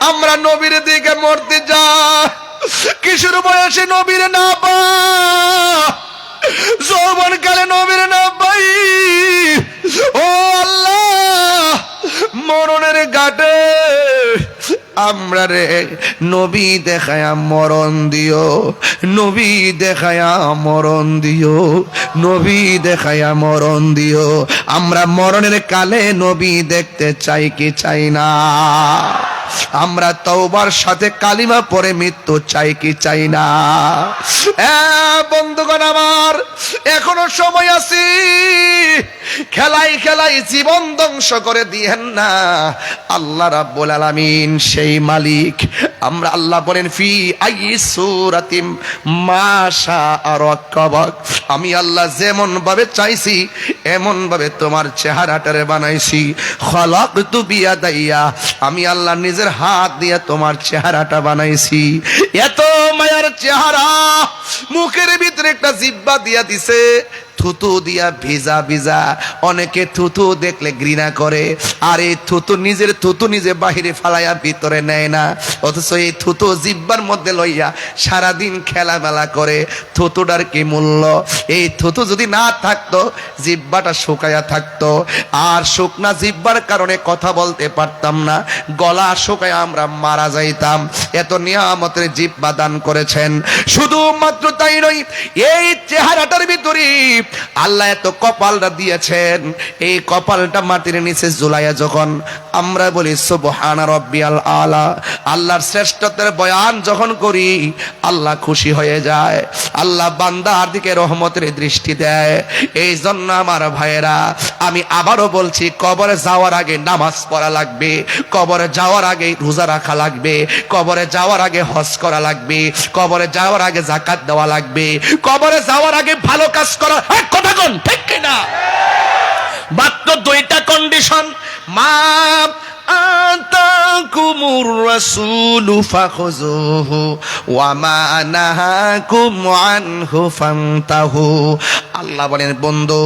আমরা নবীর দিকে মরতে যা, কিশোর বয়সে নবীর না পা, যৌবনকালে নবীর না পাই। ও আল্লাহ, মরণের ঘাটে আমরা রে নবী দেখায়া মরণ দিও, নবী দেখায়া মরণ দিও, নবী দেখায়া মরণ দিও। আমরা মরণের কালে নবী দেখতে চাই কি চাই না? আমরা তওবার সাথে কালিমা পড়ে মৃত্যু চাই কি চাই না? বন্ধুগণ আমার, এখনো সময় আছে, খেলাই খেলাই জীবন ধ্বংস করে দিয়েন না। আল্লাহ রাব্বুল আলামিন সেই মালিক। আমরা আল্লাহ বলেন ফি আইয়ি সূরাতিম মাশা রাক্কাবাক, আমি আল্লাহ যেমন ভাবে চাইছি এমন ভাবে তোমার চেহারাটারে বানাইছি। খালাকতু বিয়াদাইয়া, আমি আল্লাহ নিজের হাত দিয়ে তোমার চেহারাটা বানাইছি। এত মায়ার চেহারা, মুখের ভিতরে একটা জিহ্বা দিয়া দিছে, থুতু দিয়া ভিজা ভিজা। অনেকে থুতু দেখলে ঘৃণা করে, আর এই থুতু নিজের থুতু নিজে বাহিরে ফালাইয়া ভিতরে নেয় না, অথচ এই থুতু জিহ্বার মধ্যে লইয়া সারাদিন খেলামেলা করে। থুতুটার কি মূল্য? এই থুতু যদি না থাকতো, জিহ্বাটা শুকায়া থাকতো, আর শুকনা জিহ্বার কারণে কথা বলতে পারতাম না, গলা শুকায়া আমরা মারা যাইতাম। এত নিয়ামতের জিহ্বা দান করেছেন। শুধুমাত্র তাই নয়, এই চেহারাটার ভিতরে আল্লাহ এত কপালটা দিয়েছেন, এই কপালটা মাটির নিচে ঝুলাইয়া যখন আমরা বলি সুবহানা রাব্বিয়াল আলা, আল্লাহর শ্রেষ্ঠত্বের বয়ান যখন করি, আল্লাহ খুশি হয়ে যায়, আল্লাহ বান্দার দিকে রহমতের দৃষ্টি দেয়। এই জন্য আমার ভাইয়েরা, আমি আবারও বলছি, কবরে যাওয়ার আগে নামাজ পড়া লাগবে, কবরে যাওয়ার আগে রোজা রাখা লাগবে, কবরে যাওয়ার আগে হজ করা লাগবে, কবরে যাওয়ার আগে যাকাত দেওয়া লাগবে, কবরে যাওয়ার আগে ভালো কাজ করা। কথা কোন ঠিক কিনা? মাত্র দুইটা কন্ডিশন। মা আতাকুমুর রাসূলু ফাখুযুহু ওয়া মা নাহাকুম আনহু ফান্তাহু। আল্লাহ বলেন, বন্ধু,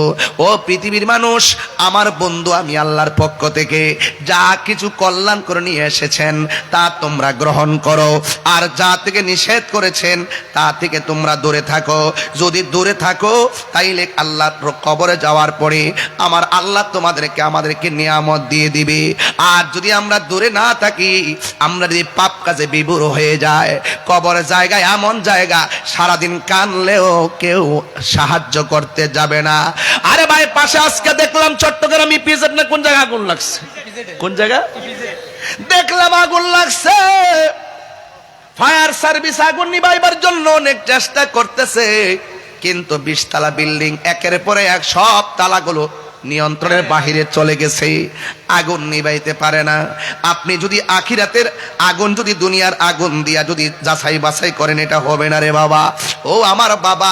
ও পৃথিবীর মানুষ, আমার বন্ধু আমি আল্লাহর পক্ষ থেকে যা কিছু কল্যাণ করে নিয়ে এসেছেন তা তোমরা গ্রহণ করো, আর যা থেকে নিষেধ করেছেন তা থেকে তোমরা দূরে থাকো। যদি দূরে থাকো, তাইলে আল্লাহর কবরে যাওয়ার পরে আমার আল্লাহ তোমাদেরকে আমাদেরকে নিয়ামত দিয়ে দিবে। আর যদি আমরা দূরে না থাকি, আমরা যদি পাপ কাজে বিভোর হয়ে যায়, কবরের জায়গায় এমন জায়গা, সারাদিন কানলেও কেউ সাহায্য করতে যাবে না। আরে ভাই, পাশে আজকে দেখলাম চট্টগ্রাম ইপিজেড না কোন জায়গা আগুন লাগছে, কোন জায়গা দেখলাম আগুন লাগছে। ফায়ার সার্ভিস আগুন নিভাইবার জন্য অনেক চেষ্টা করতেছে, কিন্তু 20 তলা বিল্ডিং একের পরে এক, সব তালাগুলো নিয়ন্ত্রণের বাহিরে চলে গেছে, আগুন নিভাইতে পারে না। আপনি যদি আখিরাতের আগুন, যদি দুনিয়ার আগুন দিয়া যদি যাচাই বাছাই করেন, এটা হবে না রে বাবা। ও আমার বাবা,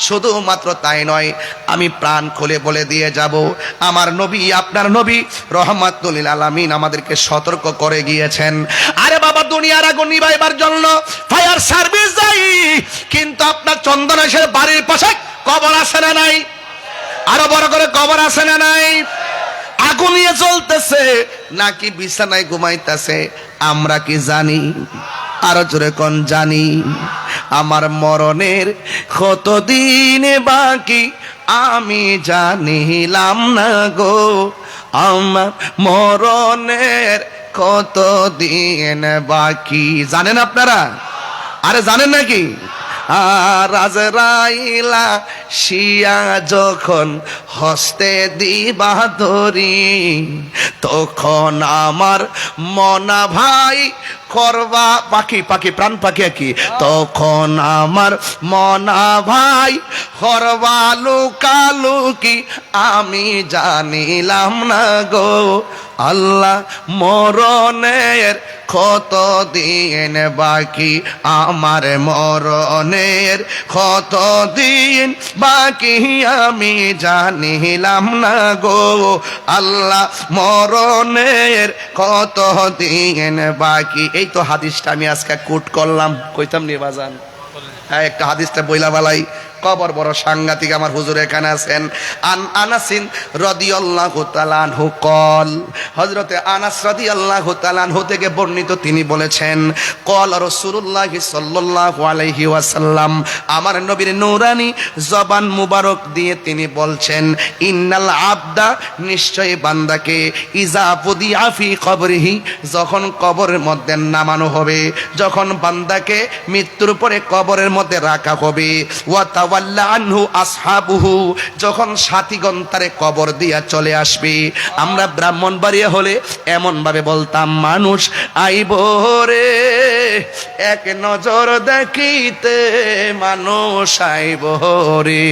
শুধুমাত্র তাই নয়, আমি প্রাণ খুলে বলে দিয়ে যাব, আমার নবী, আপনার নবী রহমাতুল লিল আলামিন আমাদেরকে সতর্ক করে গিয়েছেন। আরে বাবা, দুনিয়ার আগুন নিভাইবার জন্য ফায়ার সার্ভিস যাই, কিন্তু আপনার চন্দনেশের বাড়ির পাশে কবর আছে না নাই? আরো বড় করে কবর আছে না নাই? আগুন নিয়ে চলতেছে নাকি বিছানায় ঘুমাইতেছে আমরা কি জানি? আরো জোরে কোন জানি? আমার মরণের কতদিন বাকি আমি জানিলাম না গো, আমার মরণের কতদিন বাকি। জানেন আপনারা? আরে জানেন নাকি? আর আজরাইলা শিয়া যখন হস্তে দিবা ধরি, তখন আমার মনা ভাই করবা পাখি পাখি প্রাণ পাখি কি তখন আমার মনা ভাই করবা লুকালুকি আমি জানিলাম না গো আল্লাহ মরণের কত দিন বাকি আমার মরণের কত দিন বাকি আমি জানিলাম না গো আল্লাহ মরণের কত দিন বাকি। এই তো হাদিসটা আমি আজকে কোট করলাম, কইতাম নি বাজান? হ্যাঁ, একটা হাদিসটা বইলা বালাই, কবর বড় সাংঘাতিক। আমার হুজুর এখানে আছেন। আনাসিন রাদিয়াল্লাহু তাআলা আনহু কল, হযরতে আনাস রাদিয়াল্লাহু তাআলা আনহু থেকে বর্ণিত, তিনি বলেছেন কল রাসূলুল্লাহ সাল্লাল্লাহু আলাইহি ওয়াসাল্লাম, আমার নবীর নূরানি জবান মুবারক দিয়ে তিনি বলছেন, ইন্নাল আবদা, নিশ্চয় বান্দাকে, ইজা বুদিআ ফি কবরিহি, যখন কবরের মধ্যে নামানো হবে, যখন বান্দাকে মৃত্যুর পরে কবরের মধ্যে রাখা হবে, ওয়া তাওয়াল্লা আনহু আসহাবুহু, যখন সাথীগণ তারে কবর দিয়া চলে আসবে। আমরা ব্রাহ্মণবাড়িয়া হলে এমন ভাবে বলতাম, মানুষ আইব রে এক নজর দেখিতে, মানুষ আইব রে,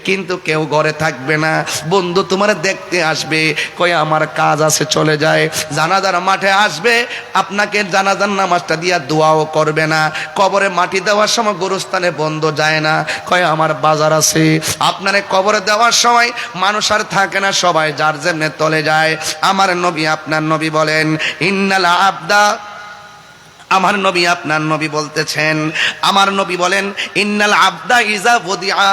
কিন্তু কেউ ঘরে থাকবে না। বন্ধু তোমার দেখতে আসবে, কই আমার কাজ আছে, চলে যায়। জানাজার মাঠে আসবে, আপনাকে জানাজার নামাজটা দিয়া দোয়াও করবে না। কবরে মাটি দেওয়ার সময় গোরস্থানে বন্ধ যায় না, কয় আমার বাজার আছে। আপনারে কবরে দেওয়ার সময় মানুষ আর থাকে না, সবাই যার যেমনে তলে যায়। আমার নবী আপনার নবী বলেন, ইন্নাল আবদা, আমার নবী আপনার নবী বলতেছেন, আমার নবী বলেন, ইন্নাল আবদা ইজা বুদিআ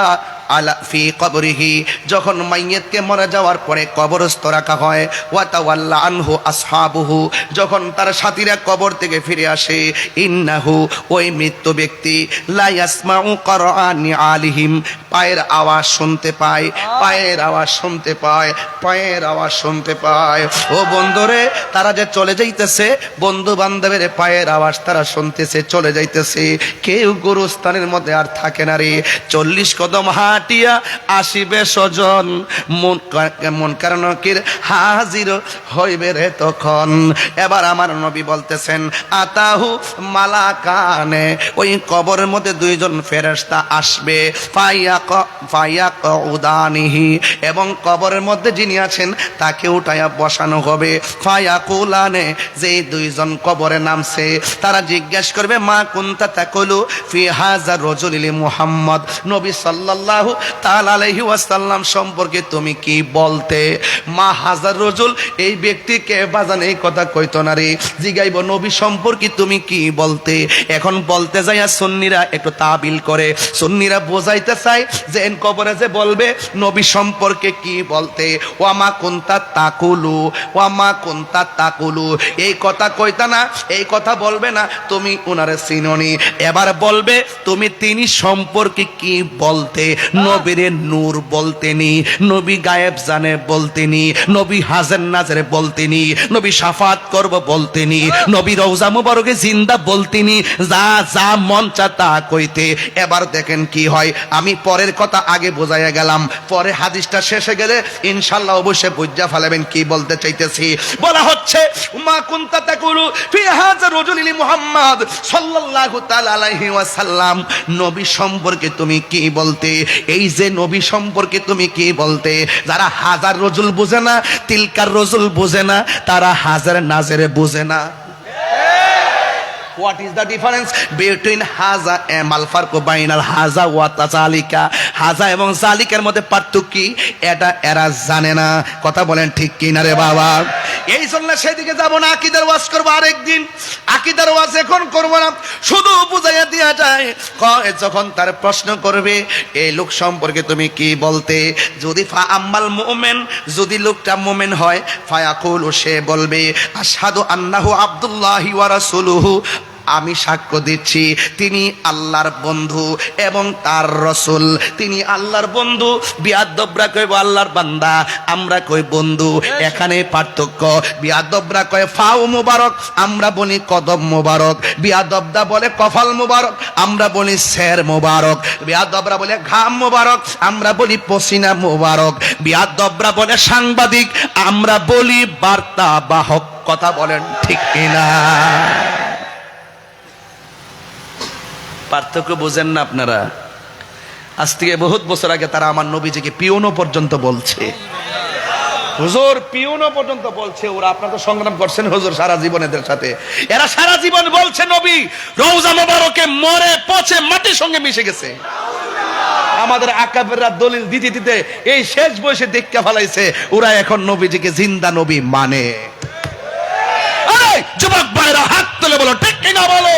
আলা ফি কবরিহি, যখন মাইয়িতকে মরে যাওয়ার পরে কবরস্থ রাখা হয়, ওয়া তাওয়াল্লা আনহু আসহাবুহু, যখন তার সাথীরা কবর থেকে ফিরে আসে, ইন্নাহু, ওই মৃত্যু ব্যক্তি, লা ইয়াসমাউ করানি আলিহিম, পায়ের আওয়াজ শুনতে পায়, পায়ের আওয়াজ শুনতে পায়, পায়ের আওয়াজ শুনতে পায়। ও বন্ধুরে, তারা যে চলে যাইতেছে, বন্ধু বান্ধবের পায়ের আওয়াজ তারা শুনতেছে, চলে যাইতেছে। কেউ গুরুস্থানের মধ্যে আর থাকে না রে। 40 কদম হাঁটিয়া আসিবে স্বজন, মুনকার নাকির হাজির হইবে রে তখন। এবার আমার নবী বলতেছেন, আতাহু মালাকানে, ওই কবরের মধ্যে দুইজন ফেরেশতা আসবে, ফায়াকুদানিহি, এবং কবরের মধ্যে যিনি আছেন তাকে উঠাইয়া বসানো হবে। ফায়াকুলানে, যে দুইজন কবরে নামছে, তারা জিজ্ঞেস করবে, মা কুনতা তাকুলু ফি হাযা রাজুলি মুহাম্মদ, নবী সাল্লাল্লাহু তাআলা আলাইহি ওয়াসাল্লাম সম্পর্কে তুমি কি বলতে? মা হাজার রাজুল, এই ব্যক্তিকে বাজান এই কথা কইতো না রে। জিগাইব, নবী সম্পর্কে তুমি কি বলতে? এখন বলতে যাইয়া সুন্নিরা একটু তাবিল করে, সুন্নিরা বোঝাইতে চায় যে কবরে যে বলবে নবী সম্পর্কে কি বলতে, ওয়ামা কুনতা তাকুলু, ওয়ামা কুনতা তাকুলু, এই কথা কইতা না, এই কথা বলবে না, তুমি উনারে চিনোনি। এবার বলবে তুমি তিনি সম্পর্কে কি বলতে? নবীরে নূর বলতেনি, নবী গায়েব জানে বলতেনি, নবী হাজার নাজরে বলতেনি, নবী শাফাত করব বলতেনি, নবী রওজা মুবারকে জিন্দা বলতেনি, যা যা মন চা তা কইতে। এবার দেখেন কি হয়, আমি পরের কথা আগে বোঝাইয়া গেলাম, পরে হাদিসটা শেষে গেলে ইনশাআল্লাহ অবশ্যই বুঝা ফেলাবেন কি বলতে চাইতেছি। বলা হচ্ছে, মা কুনতা তাকুলু ফি হাযা রাজুলি মুহাম্মদ সাল্লাল্লাহু তাআলা আলাইহি ওয়াসাল্লাম, নবী সম্পর্কে তুমি কি বলতে? এই যে নবী সম্পর্কে তুমি কি বলতে, যারা হাজার রজুল বুঝে না, তিলকার রজুল বুঝে না, তারা হাজার নাজরে বুঝে না। What is the difference between হাজা মাল ফারকু বাইনাল হাজা ওয়া তাজালিকা? হাজা এবং জালিকার মধ্যে পার্থক্য কি, এটা এরা জানে না। কথা বলেন ঠিক কি না রে বাবা? এই জন্য সেদিকে যাব না, আকীদার ওয়াজ করব আরেকদিন। আকীদার ওয়াজ এখন করব না, শুধু বুঝাইয়া দিয়া যায়। যখন তার প্রশ্ন করবে এই লোক সম্পর্কে তুমি কি বলতে, যদি ফা আম্মাল মুমিন, যদি লোকটা মুমিন হয়, ফায়াকুলু, সে বলবে, আশহাদু আন্নাহু আব্দুল্লাহি ওয়া রাসূলুহু, আমি সাক্ষ্য দিচ্ছি তিনি আল্লাহর বন্ধু এবং তার রসুল। তিনি আল্লাহর বন্ধু, বিয়াদবরা কইব আল্লাহর বান্দা, আমরা কই বন্ধু। এখানে পার্থক্য, বিয়াদবরা কয় ফাও মুবারক, আমরা বলি কদম মুবারক। বিয়াদবদা বলে কফাল মুবারক, আমরা বলি শের মুবারক। বিয়াদবরা বলে ঘাম মুবারক, আমরা বলি পসিনা মুবারক। বিয়াদবরা বলে সাংবাদিক, আমরা বলি বার্তা বাহক। কথা বলেন ঠিক কিনা? পার্থক্য বোঝেন না আপনারা। আজ থেকে বহুত বছর আগে তারা আমার নবীজিকে পিওনো পর্যন্ত বলছে। হুজুর পিওনো পর্যন্ত বলছে। ওরা আপনারা তো সংগ্রাম করছেন হুজুর সারা জীবন এদের সাথে। এরা সারা জীবন বলছে নবী রওজা মোবারকে মরে পচে মাটির সঙ্গে মিশে গেছে। আমাদের আকাবেররা দলিল দিতে দিতে এই শেষ বয়সে দেখা ফেলাইছে ওরা এখন নবীজিকে জিন্দা নবী মানে। আরে যুবক ভাইরা হাত তুলে বলো ঠিক কিনা বলো।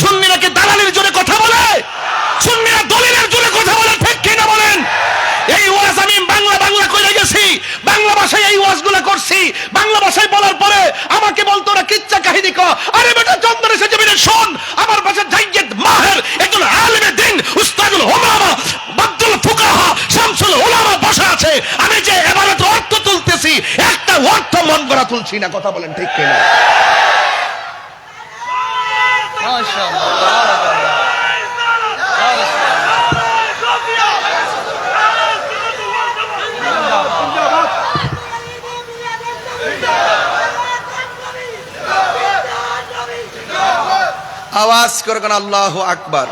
সুন্নিরা কি দালালির জোরে কথা বলে? সুন্নিরা দলিলের জোরে কথা বলে ঠিক কিনা বলেন? এই ওয়াজ আমি বাংলা কইরা গেছি, বাংলা ভাষায় এই ওয়াজগুলো করছি। বাংলা ভাষায় বলার পরে আমাকে বলতো ওরা কিচ্ছা কাহিনী কো। আরে বেটা চন্দন এসে জমিনে শোন, আমার ভাষা জাইয়েদ মাহের একজন আলেমে দ্বীন উস্তাদুল উলামা আব্দুল ফুকাহা শামসুল উলামা বসা আছে। আমি যে ইবারতের অর্থ তুলতেছি একটা অর্থ মন গড়া তুলছি না। কথা বলেন ঠিক কিনা? মাশাআল্লাহ। আওয়াজ করবেন আল্লাহু আকবার।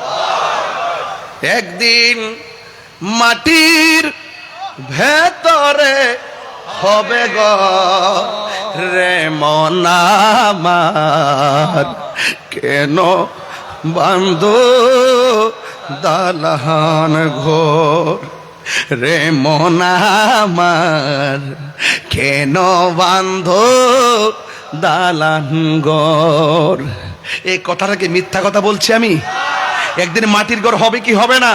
একদিন মাটির ভেতরে হবে গো রে মন আমার, কেন বান্ধো দালান ঘর রে মন আমার, কেন বান্ধো দালান ঘর। এই কথাটা কি মিথ্যা কথা বলছি আমি? একদিন মাটির ঘর হবে কি হবে না?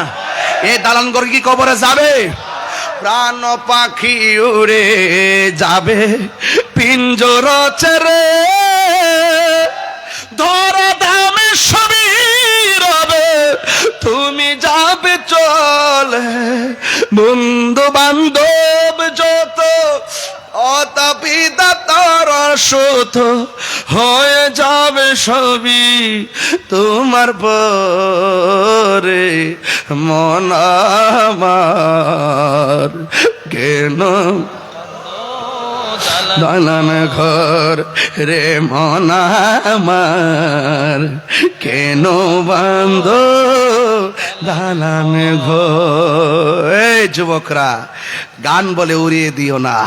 এই দালান ঘর কি কবরে যাবে? প্রাণ পাখি উড়ে যাবে পিঞ্জর ছেড়ে, ধরা দামে সবই রবে তুমি যাবে চলে, বন্ধু বান্ধব যত অতাপিতা তার সুত হয়ে যাবে সবই তোমার পরে মন আমার, কেন দালান ঘর রে মন আমার, কেন বান্ধ দালান ঘর। এই যুবকরা গান বলে উড়িয়ে দিও না,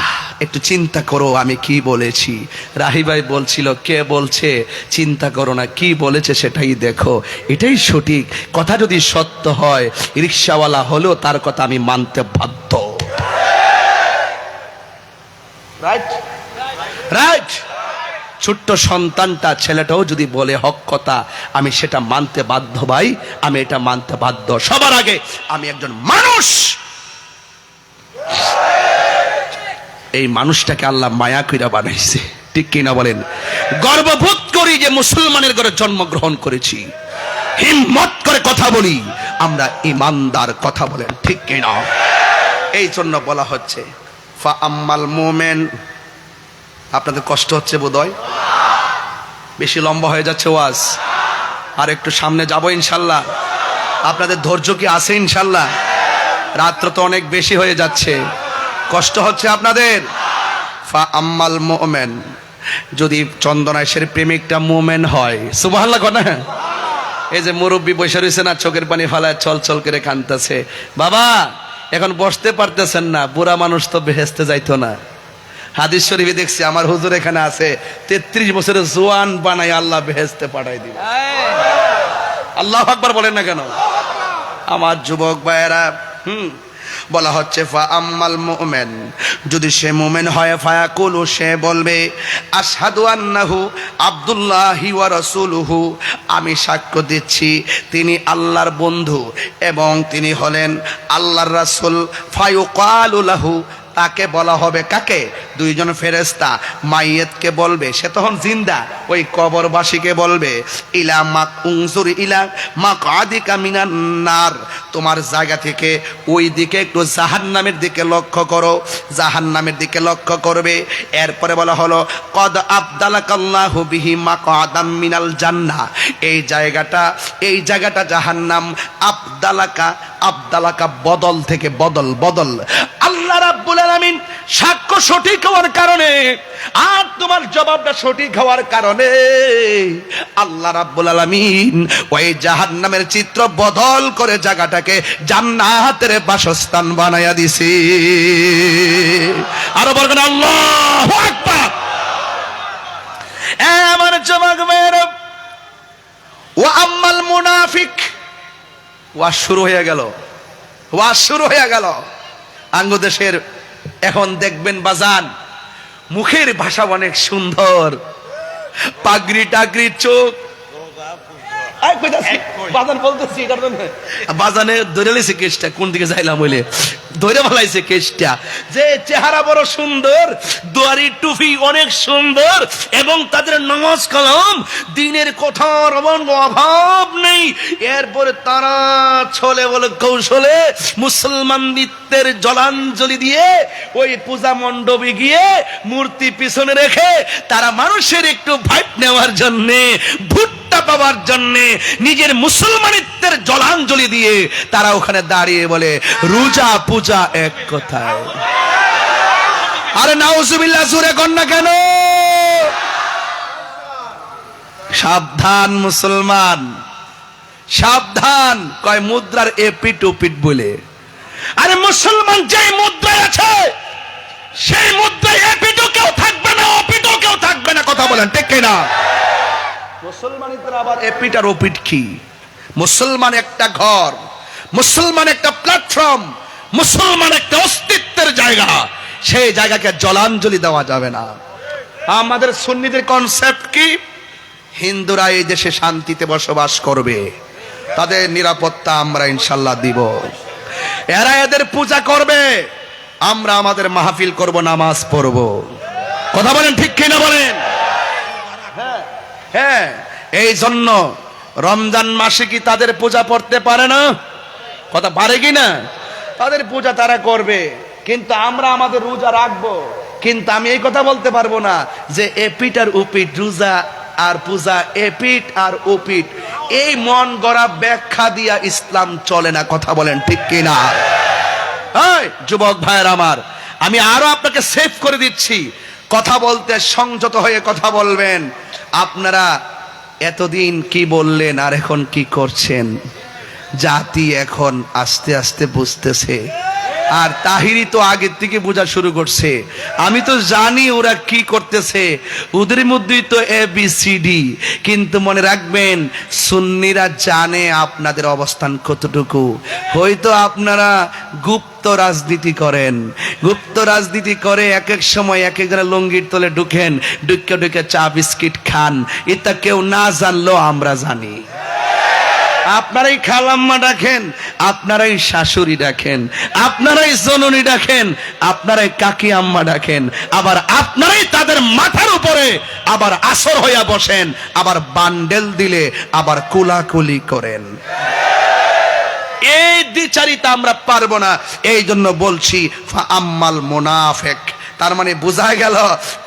একটু চিন্তা করো আমি কি বলেছি। রাহি ভাই বলছিল কে বলছে চিন্তা করো না, কি বলেছে সেটাই দেখো, এটাই সঠিক কথা। যদি সত্য হয় রিকশাওয়ালা হলেও তার কথা আমি মানতে বাধ্য। Right right. ছোট্ট সন্তানটা ছেলেটাও যদি বলে হক কথা আমি সেটা মানতে বাধ্য ভাই, আমি এটা মানতে বাধ্য। সবার আগে আমি একজন মানুষ, এই মানুষটাকে আল্লাহ মায়া কইরা বানাইছে ঠিক কিনা বলেন? গর্ববোধ করি যে মুসলমানের ঘরে জন্মগ্রহণ করেছি। হিম্মত করে কথা বলি, আমরা ইমানদার কথা বলেন ঠিক কিনা? এই জন্য বলা হচ্ছে ফা আম্মাল মুমিন। আপনাদের কষ্ট হচ্ছে বোধহয়, বেশি লম্বা হয়ে যাচ্ছে ওয়াজ, আর একটু সামনে যাবো ইনশাল্লাহ। আপনাদের ধৈর্য কি আছে ইনশাল্লাহ? রাত্র তো অনেক বেশি হয়ে যাচ্ছে, কষ্ট হচ্ছে আপনাদের। ফা আম্মাল মুমিন, যদি চন্দনাইশের প্রেমিকটা মুমিন হয়, সুবহানাল্লাহ না? এই যে মুরব্বী বসে রয়েছে না, চোখের পানি ফালায় ছল ছল করে কাঁদতেছে, বাবা এখন বসতে পারতেছেন না, বুড়া মানুষ তো বেহেশতে যাইতো না। হাদিস শরীফে দেখছি আমার হুজুর এখানে আছে 33 বছরের জোয়ান বানাই আল্লাহ বেহেশতে পাঠাই দিবে। আল্লাহু আকবার বলেন না কেন? আমার যুবক ভাইয়েরা, বলা হচ্ছে ফা আম্মাল মুমিন, যদি সে মুমিন হয় ফায়াকুলু, সে বলবে আশহাদু আন্নাহু আব্দুল্লাহি ওয়া রাসূলুহু, আমি সাক্ষ্য দিচ্ছি তিনি আল্লাহর বন্ধু এবং তিনি হলেন আল্লাহর রাসূল। ফায়ুকালু লাহু, তাকে বলা হবে কাকে? দুইজন ফেরেশতা মাইয়েতকে বলবে, সে তখন জিন্দা, ওই কবরবাসীকে বলবে ইলা মাক উনজুর ইলা মাকআদিকা মিনান নার, তোমার জায়গা থেকে ওই দিকে একটু জাহান্নামের দিকে লক্ষ্য করো। জাহান্নামের দিকে লক্ষ্য করবে। এরপরে বলা হলো কদ আবদালাকাল্লাহু বিহি মাকআদাম মিনাল জান্নাহ, এই জায়গাটা জাহান্নাম। আবদালাকা বদল থেকে বদল। আল্লাহ রাব্বুল আলামিন সাক্ষ্য সঠিক হওয়ার কারণে আর তোমার জবাবটা সঠিক হওয়ার কারণে আল্লাহ রাব্বুল আলামিন ওই জাহান্নামের চিত্র বদল করে জায়গাটাকে জান্নাতের বাসস্থান বানায়া দিছে। আরো বলবেন আল্লাহু আকবার। আমার যুবক ভাইরা, ওয়া আম্মাল মুনাফিক, ওয়া শুরু হয়ে গেল, ওয়া শুরু হয়ে গেল। আঙ্গদেশের এখন দেখবেন বাজান, মুখের ভাষা অনেক সুন্দর, পাগড়ি টাগড়ি চোখ, বাজান বলতেছি এটার জন্য বাজানে ধরে লাইছে কেসটা, কোন দিকে যাইলাম বলে ধরে ফেলাইছে কেসটা, যে চেহারা বড় সুন্দর, দুয়ারি টুপি অনেক সুন্দর, এবং তাদের নামাজ কালাম দিনের কথার অভাব নেই। এরপরে তারা ছলে বলে কৌশলে মুসলমান নিত্যের জলাঞ্জলি দিয়ে ওই পূজা মণ্ডপে গিয়ে মূর্তি পিছনে রেখে তারা মানুষের একটু ভাইব নেওয়ার জন্যে, ভুট্টা পাওয়ার জন্যে, নিজের মুসলমানিত্বের জলাঞ্জলি দিয়ে তারা ওখানে দাঁড়িয়ে বলে রোজা পূজা এক কথায়। আরে নাউজুবিল্লাহ, জোরে কর না কেন? সাবধান মুসলমান, সাবধান। কয় মুদ্রার এপিট ওপিট বলে। আরে মুসলমান যে মুদ্রায় আছে সেই মুদ্রায় এপিটও কেউ থাকবে না, ওপিটও কেউ থাকবে না। কথা বলেন ঠিক কিনা? মুসলমানিদের আবার এপিট আর ওপিট কি? মুসলমান একটা ঘর, মুসলমান একটা প্ল্যাটফর্ম, মুসলমান একটা অস্তিত্বের জায়গা, সেই জায়গাকে জলাঞ্জলি দেওয়া যাবে না। আমাদের সুন্নিদের কনসেপ্ট কি? হিন্দুরা এই দেশে শান্তিতে বসবাস করবে, তাদের নিরাপত্তা আমরা ইনশাল্লাহ দিব। এরা এদের পূজা করবে, আমরা আমাদের মাহফিল করব, নামাজ পড়ব। কথা বলেন ঠিক কিনা বলেন? হ্যাঁ, এই জন্য রমজান মাসে কি তাদের পূজা পড়তে পারে না? কথা পারে কি না? তাদের পূজা তারা করবে, কিন্তু আমরা আমাদের রোজা রাখবো। কিন্তু আমি এই কথা বলতে পারবো না যে এপিট আর উপিট, রোজা আর পূজা এপিট আর উপিট, এই মন গড়া ব্যাখ্যা দিয়া ইসলাম চলে না। কথা বলেন ঠিক কিনা? যুবক ভাইয়ের আমার, আমি আরো আপনাকে সেভ করে দিচ্ছি, কথা বলতে সংযত হয়ে কথা বলবেন। আপনারা এতদিন কি বললেন আর এখন কি করছেন, জাতি এখন আস্তে আস্তে বুঝতেছে। আর তাহিরি তো আগের থেকে বোঝা শুরু করছে। আমি তো জানি ওরা কি করতেছে, ওদের মধ্যেই তো ABCD। কিন্তু মনে রাখবেন, সুন্নিরা জানে আপনাদের অবস্থান কতটুকু। হয়তো আপনারা গুপ্ত রাজনীতি করেন, গুপ্ত রাজনীতি করে এক এক সময় এক একজনের লুঙ্গির তলে ঢুকেন, ঢুকে ঢুকে চা বিস্কিট খান। এটা কেউ না জানলেও আমরা জানি। আপনারাই খালাম্মা ডাকেন, আপনারাই শাশুড়ি ডাকেন, আপনারাই জননী ডাকেন, আপনারাই কাকি আম্মা ডাকেন, আবার আপনারাই তাদের মাথার উপরে আবার আসর হইয়া বসেন, আবার বান্ডেল দিলে আবার কুলাকুলি করেন। এই দ্বিচারিতা আমরা পারবো না। এই জন্য বলছি আম্মাল মুনাফিক, তার মানে বোঝা গেল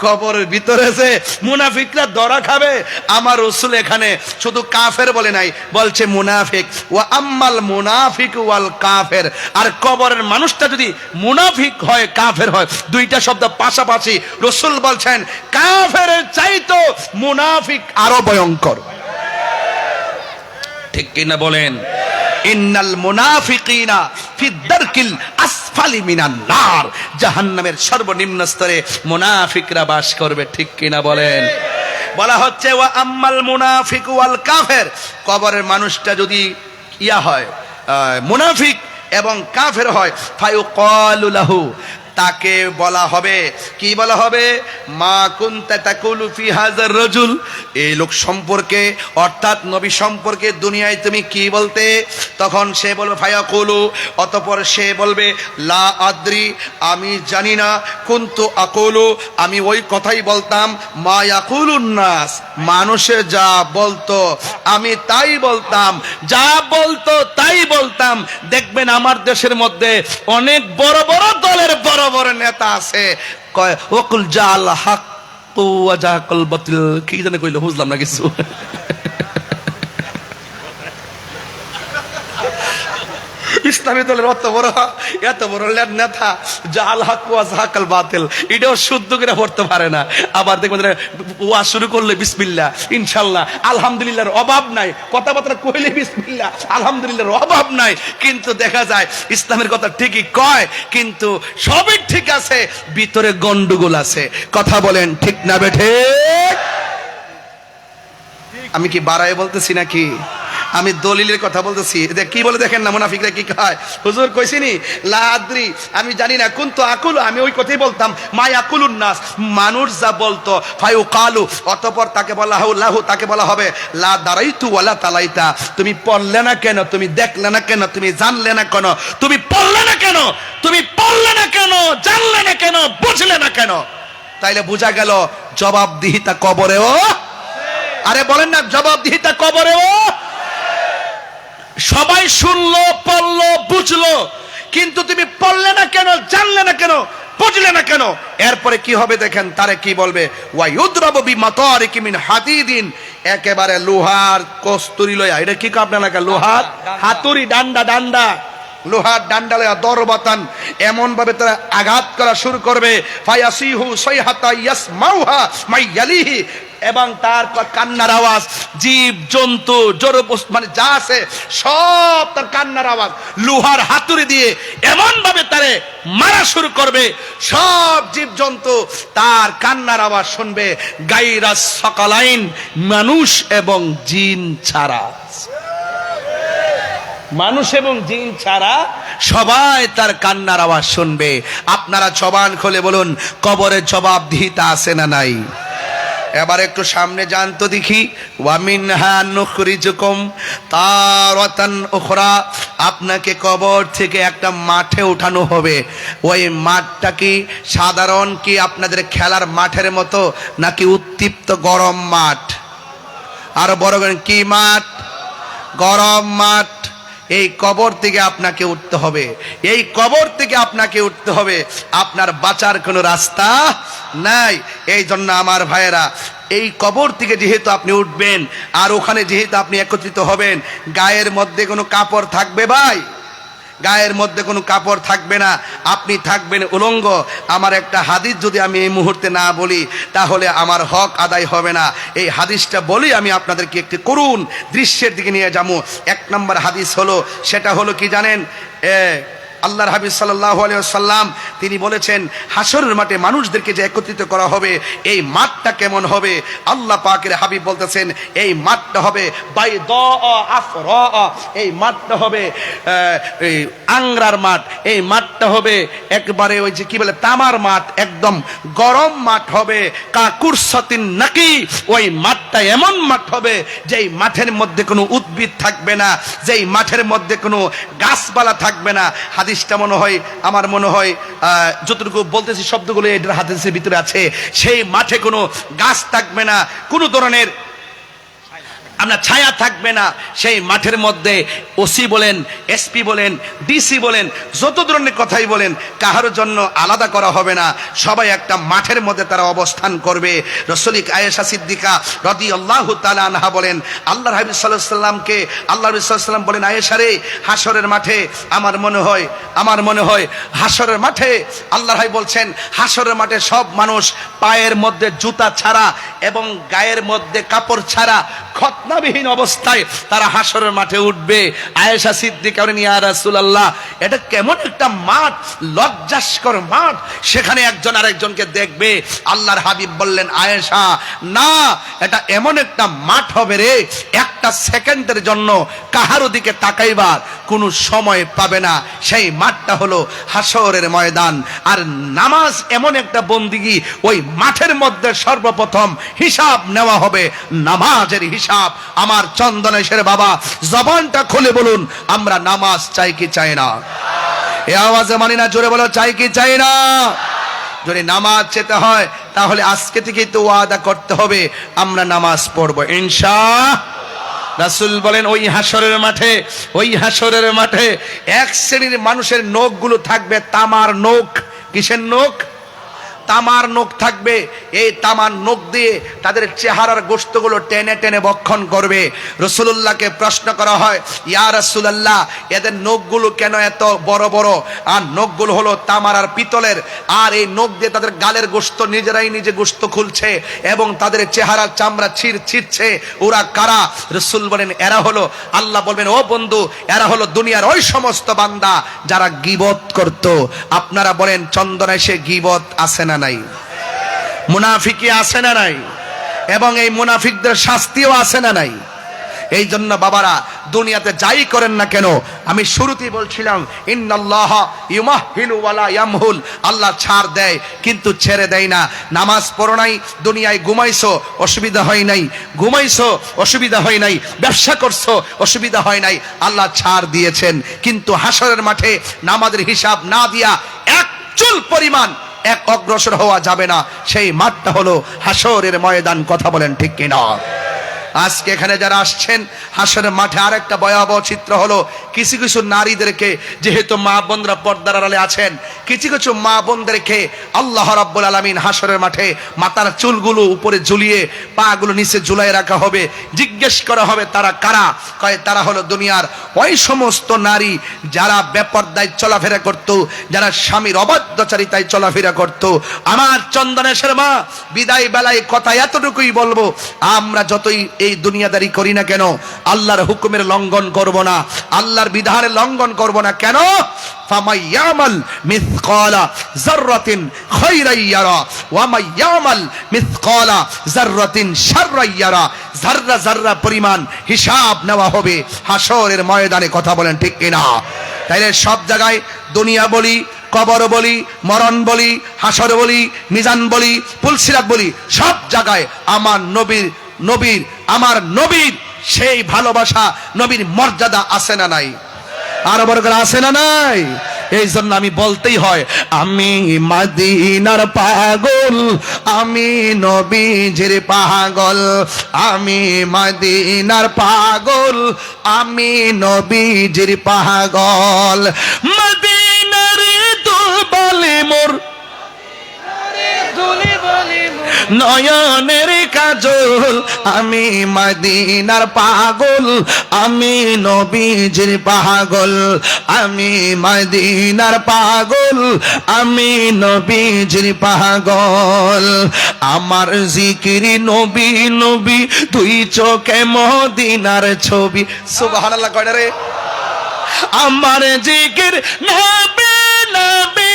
কবরের ভিতরে যে মুনাফিকরা ধরা খাবে। আমার রাসূল এখানে শুধু কাফের বলে নাই, বলছে মুনাফিক। ওয়া আম্মাল মুনাফিক ওয়াল কাফের। আর কবরের মানুষটা যদি মুনাফিক হয় কাফের হয়, দুইটা শব্দ পাশাপাশি, রাসূল বলছেন কাফেরের চাইতো মুনাফিক আরো ভয়ঙ্কর। ঠিক কিনা বলেন? ইন্নাল মুনাফিকিনা ফি দারকিল আসফালি মিনান নার, জাহান্নামের সর্বনিম্ন স্তরে মুনাফিকরা বাস করবে। ঠিক কিনা বলেন? বলা হচ্ছে ওয়া আম্মাল মুনাফিক ওয়াল কাফের, কবরের মানুষটা যদি ইয়া হয় মুনাফিক এবং কাফের হয়, ফায়ুকালু লাহু, তাকে বলা হবে, কি বলা হবে? মা কুনতা তাকুলু ফি হাযার রাজুল, এই লোক সম্পর্কে অর্থাৎ নবী সম্পর্কে দুনিয়ায় তুমি কি বলতে? তখন সে বলবে ফায়াকুলু, অতঃপর সে বলবে লা আদ্রি, আমি জানি না, কুনতু আকুলু, আমি ওই কথাই বলতাম, মা ইয়াকুলুন নাস, মানুষে যা বলতো আমি তাই বলতাম, যা বলতো তাই বলতাম। দেখবেন আমার দেশের মধ্যে অনেক বড় বড় দলের বড় বড় নেতা আছে, কয় ওকুল জাল হক ওয়া জাহাকাল বাতিল, কি জানে কইলো, বুঝলাম না কিছু। ইসলামী দলের এত বড় নেতা জাল হক ওয়া যাকাল বাতিল, এটাও শুদ্ধ করে পড়তে পারে না। আবার দেখবেন ওয়াজ শুরু করলে বিসমিল্লাহ, ইনশাআল্লাহ, আলহামদুলিল্লাহর অভাব নাই, কথাবার্তা কইলে বিসমিল্লাহ, আলহামদুলিল্লাহর অভাব নাই। কিন্তু দেখা যায় ইসলামের কথা ঠিকই কয়, কিন্তু সবই ঠিক আছে, ভিতরে গন্ডগোল আছে। কথা বলেন ঠিক না বেঠে? আমি কি বাড়ায় বলতেছি নাকি? আমি দলিলের কথা বলতেছি। কি বলে দেখেন না মুনাফিকরা কি কয়, হুজুর কইছিনি লা আদ্রি, আমি জানি না, কুনতু আকুল, আমি ওই কথাই বলতাম, মা ইয়াকুলুন নাস, মানুষ যা বলতো, ফায়ুকালু, অতঃপর তাকে বলা লাহু, তাকে বলা হবে লা দারাইতু ওয়ালা তালাইতা, তুমি পড়লে না কেন, তুমি দেখলে না কেন, তুমি জানলে না কেন, তুমি পড়লে না কেন, তুমি পড়লে না কেন, জানলে না কেন, বুঝলে না কেন? তাইলে বোঝা গেল জবাবদিহিতা কবরেও। আরে বলেন না, জবাবদিহিতা কবরেও। সবাই শুনলো, পড়লো, বুঝলো, কিন্তু তুমি পড়লে না কেন, জানলে না কেন, বুঝলে না কেন? এরপরে কি হবে দেখেন, তারে কি বলবে, ওয়ায়ুদরাবু বিমাতারিকি মিন হাদিদিন, একেবারে লোহার কস্তুরি লয়া, এটা কি আপনার লাগা, লোহার হাতুড়ি, ডান্ডা, লোহার ডান্ডা লয়া দরবাতান, এমন ভাবে তারা আঘাত করা শুরু করবে, ফায়াসিহু সাইহাতা ইয়াসমাউহা মাইয়ালিহি, এবং তার কান্নার আওয়াজ, জীব জন্তু মানে যা আছে সব তার কান্নার আওয়াজ লোহার হাতুড়ি দিয়ে এমন ভাবে তারে মারা শুরু করবে, সব জীব জন্তু তার কান্নার আওয়াজ শুনবে, গায়রা সাকালাইন, মানুষ এবং জিন ছাড়া। মানুষ এবং জিন ছাড়া সবাই তার কান্নার আওয়াজ শুনবে। আপনারা জবান খুলে বলুন, কবরের জবাবদিহিতা আছে না নাই? এবার একটু সামনে যান তো দেখি, ওয়ামিনহা নুখরিজুকুম তারাতান উখরা, আপনাকে কবর থেকে একটা মাঠে উঠানো হবে। ওই মাঠটা কি সাধারণ কি আপনাদের খেলার মাঠের মতো, নাকি উত্তপ্ত গরম মাঠ? আরো বড় কি মাঠ? গরম মাঠ। এই কবর থেকে আপনাকে উঠতে হবে, এই কবর থেকে আপনাকে উঠতে হবে, আপনার বাঁচার কোনো রাস্তা নাই। এই জন্য আমার ভাইয়েরা, এই কবর থেকে যেহেতু আপনি উঠবেন, আর ওখানে যেহেতু আপনি একত্রিত হবেন, গায়ের মধ্যে কোনো কাপড় থাকবে ভাই? গায়ের মধ্যে কোনো কাপড় থাকবে না, আপনি থাকবেন উলঙ্গ। আমার একটা হাদিস যদি আমি এই মুহূর্তে না বলি, তাহলে আমার হক আদায় হবে না। এই হাদিসটা বলি আমি আপনাদেরকে একটি করুণ দৃশ্যের দিকে নিয়ে যাবো। এক নম্বর হাদিস হলো, সেটা হলো কি জানেন, আল্লাহর হাবিব সাল্লাল্লাহু আলাইহি ওয়াসাল্লাম তিনি বলেছেন, হাসরের মাঠে মানুষদেরকে যে একত্রিত করা হবে, এই মাঠটা কেমন হবে? আল্লাহ পাকের হাবিব বলতেছেন, এই মাঠটা হবে বাইদা আফরা, এই মাঠটা হবে এই আংরার মাঠ, এই মাঠটা হবে একবারে ওই যে কি বলে তামার মাঠ, একদম গরম মাঠ হবে। কাকুরসাতিন নাকি, ওই মাঠটা এমন মাঠ হবে যেই মাঠের মধ্যে কোনো উদ্ভিদ থাকবে না, যেই মাঠের মধ্যে কোনো গাছপালা থাকবে না। হাদিসটা মনে হয়, আমার মনে হয় যতটুকু বলতেছি শব্দগুলো এটার হাদিসের ভিতরে আছে, সেই মাঠে কোনো গাছ থাকবে না, কোনো ধরনের আপনার ছায়া থাকবে না। সেই মাঠের মধ্যে ওসি বলেন, এসপি বলেন, ডিসি বলেন, যত ধরনের কথাই বলেন, কাহার জন্য আলাদা করা হবে না, সবাই একটা মাঠের মধ্যে তারা অবস্থান করবে। রাসূলিক আয়েশা সিদ্দিকা রাদিয়াল্লাহু তাআলা আনহা বলেন, আল্লাহর হাবিব সাল্লাল্লাহু আলাইহি সাল্লামকে, আল্লাহর রাসূল সাল্লাল্লাহু আলাইহি সাল্লাম বলেন, আয়েশা রে, হাসরের মাঠে আমার মনে হয় হাসরের মাঠে, আল্লাহর হাবিব বলছেন, হাসরের মাঠে সব মানুষ পায়ের মধ্যে জুতা ছাড়া এবং গায়ের মধ্যে কাপড় ছাড়া খতনাবিহীন অবস্থায় তারা হাসরের মাঠে উঠবে। আয়েশা সিদ্দিকা বলেন, ইয়া রাসূলুল্লাহ, এটা কেমন একটা মাঠ, লজ্জাস্কর মাঠ, সেখানে একজন আরেকজনকে দেখবে। আল্লাহর হাবিব বললেন, আয়েশা না, এটা এমন একটা মাঠ হবে রে, একটা সেকেন্ডের জন্য কাহারো দিকে তাকাইবার কোনো সময় পাবে না। সেই মাঠটা হলো হাসরের ময়দান। আর নামাজ এমন একটা বন্দিগি, ওই মাঠের মধ্যে সর্বপ্রথম হিসাব নেওয়া হবে, নামাজের হিসাব। আমার চন্দনেশের বাবা, জবানটা খুলে বলুন, আমরা নামাজ চাই কি চাই না? এ আওয়াজে মানি না, জোরে বলো, চাই কি চাই না? যদি নামাজ চেতে হয়, তাহলে আজকে থেকেই তো ওয়াদা করতে হবে, আমরা নামাজ পড়বো ইনশাআল্লাহ। রাসূল বলেন, ওই হাসরের মাঠে এক শ্রেণীর মানুষের নখগুলো থাকবে তামার নখ। কিসের নখ? তামার নখ থাকবে, এই তামার নখ দিয়ে তাদের চেহারার গোশতগুলো টেনে টেনে ভক্ষণ করবে। রাসূলুল্লাহকে প্রশ্ন করা হয়, ইয়া রাসূলুল্লাহ, এদের নখগুলো কেন এত বড় বড়? আর নখগুলো হলো তামার আর পিতলের, আর এই নখ দিয়ে তাদের গালের গোশত নিজেরাই নিজে গোশত খুলছে এবং তাদের চেহারার চামড়া ছিঁড়ছে। ওরা কারা? রাসূল বলেন, এরা হলো, আল্লাহ বলবেন, ও বন্ধু, এরা হলো দুনিয়ার ওই সমস্ত বান্দা যারা গীবত করত। আপনারা বলেন, চন্দনায় সে গীবত আছে না নাই? মুনাফিকি আছে না নাই? এবং এই মুনাফিকদের শাস্তিও আছে না নাই? এই জন্য বাবারা, দুনিয়াতে যাই করেন না কেন, আমি শুরুতেই বলছিলাম, ইন্নাল্লাহ ইউমাহিলু ওয়ালা ইয়ামহুল, আল্লাহ ছাড় দেয় কিন্তু ছেড়ে দেয় না। নামাজ পড়ো নাই, দুনিয়ায় ঘুমাইছো, অসুবিধা হয় নাই, ঘুমাইছো, অসুবিধা হয় নাই, ব্যবসা করছো, অসুবিধা হয় নাই, আল্লাহ ছাড় দিয়েছেন। কিন্তু হাসরের মাঠে নামাজের হিসাব না দিয়া এক চুল পরিমাণ এক অগ্রসর হওয়া যাবে না। সেই মাঠটা হলো হাসরের ময়দান। কথা বলেন ঠিক কিনা? আজকে এখানে যারা আসছেন, হাসরের মাঠে আরেকটা ভয়াবহ চিত্র হলো, কিছু কিছু নারীদেরকে, যেহেতু মা বোনরা পর্দার আড়ালে আছেন, কিছু কিছু মা বোনদেরকে আল্লাহ রাব্বুল আলামিন হাসরের মাঠে মাথার চুলগুলো উপরে ঝুলিয়ে পাগুলো নিচে ঝুলাই রাখা হবে। জিজ্ঞেস করা হবে, তারা কারা? কয়, তারা হলো দুনিয়ার ওই সমস্ত নারী যারা বেপর্দায় চলাফেরা করত, যারা স্বামীর অবাধ্যচারিতায় চলাফেরা করত। আমার চন্দনেশের মা, বিদায় বেলায় কথা এতটুকুই বলবো, আমরা যতই এই দুনিয়াদারি করি না কেন, আল্লাহর হুকুমের লঙ্ঘন করব না, আল্লাহর বিধানের লঙ্ঘন করব না। কেন? ফামাইয়ামাল মিসকালা যাররাতিন খায়রান ইয়ারা ওয়া মাইয়ামাল মিসকালা যাররাতিন শাররান ইয়ারা। যাররা যাররা পরিমাণ হিসাব নেওয়া হবে হাসরের ময়দানে। কথা বলেন ঠিক কিনা? তাইলে সব জায়গায় দুনিয়া বলি, কবর বলি, মরণ বলি, হাসর বলি, মিজান বলি, পুলসিরাত বলি, সব জায়গায় আমার আমার নবীর সেই ভালোবাসা, নবীর মর্যাদা আছে না নাই? আরো বড় করে আছে না নাই? এই জন্য আমি বলতেই হয়, আমি মদিনার পাগল, আমি নবীজির পাগল, আমি মদিনার পাগল, আমি নবীজির পাগল। মদিনার দুলবলে মোর, নয়নের কাজল, আমি মদিনার পাগল, আমি নবীজির পাগল, আমি মদিনার পাগল, আমি নবীজির পাগল। আমার জিকির নবী নবী, দুই চোখে মদিনার ছবি। সুবহানাল্লাহ কয়টা রে? আমার জিকির নবী নবী,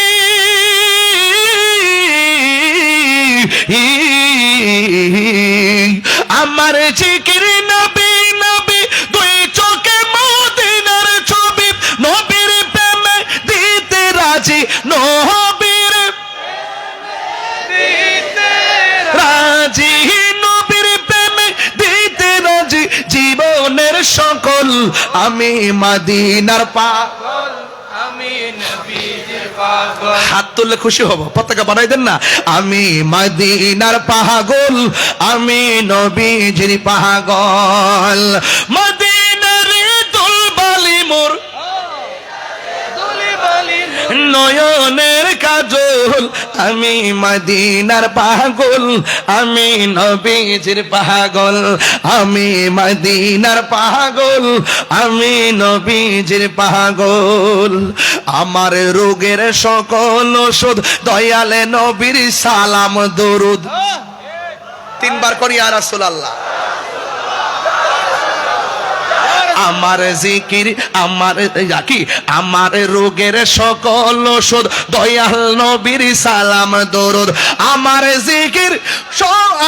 আমার জিকির নবী নবী, দুই চোখে মদিনার ছবি। নবীর প্রেমে দিতে রাজি, নবীর দিতে রাজি, নবীর প্রেমে দিতে রাজি, জীবনের সকল। আমি মদিনার পাগল, আমি নবীজির পাগল। হাত তুললে খুশি হব, পতাকা বানাই দেন না। আমি মদিনার পাগল, আমি নবীজির পাগল। মদিনার দুলবালি মোর, নয়নের কাজল, আমি মদিনার পাগল, আমি নবীজির পাগল, আমি মদিনার পাগল, আমি নবীজির পাগল। আমার রোগের সকল ওষুধ, দয়ালে নবীর সালাম দরুদ। তিনবার করি ইয়া রাসূলুল্লাহ। আমার জিকির, আমার কি, আমার রোগের সকল ওষুধ, দয়াল নবীর সালাম দরুদ। আমার জিকির,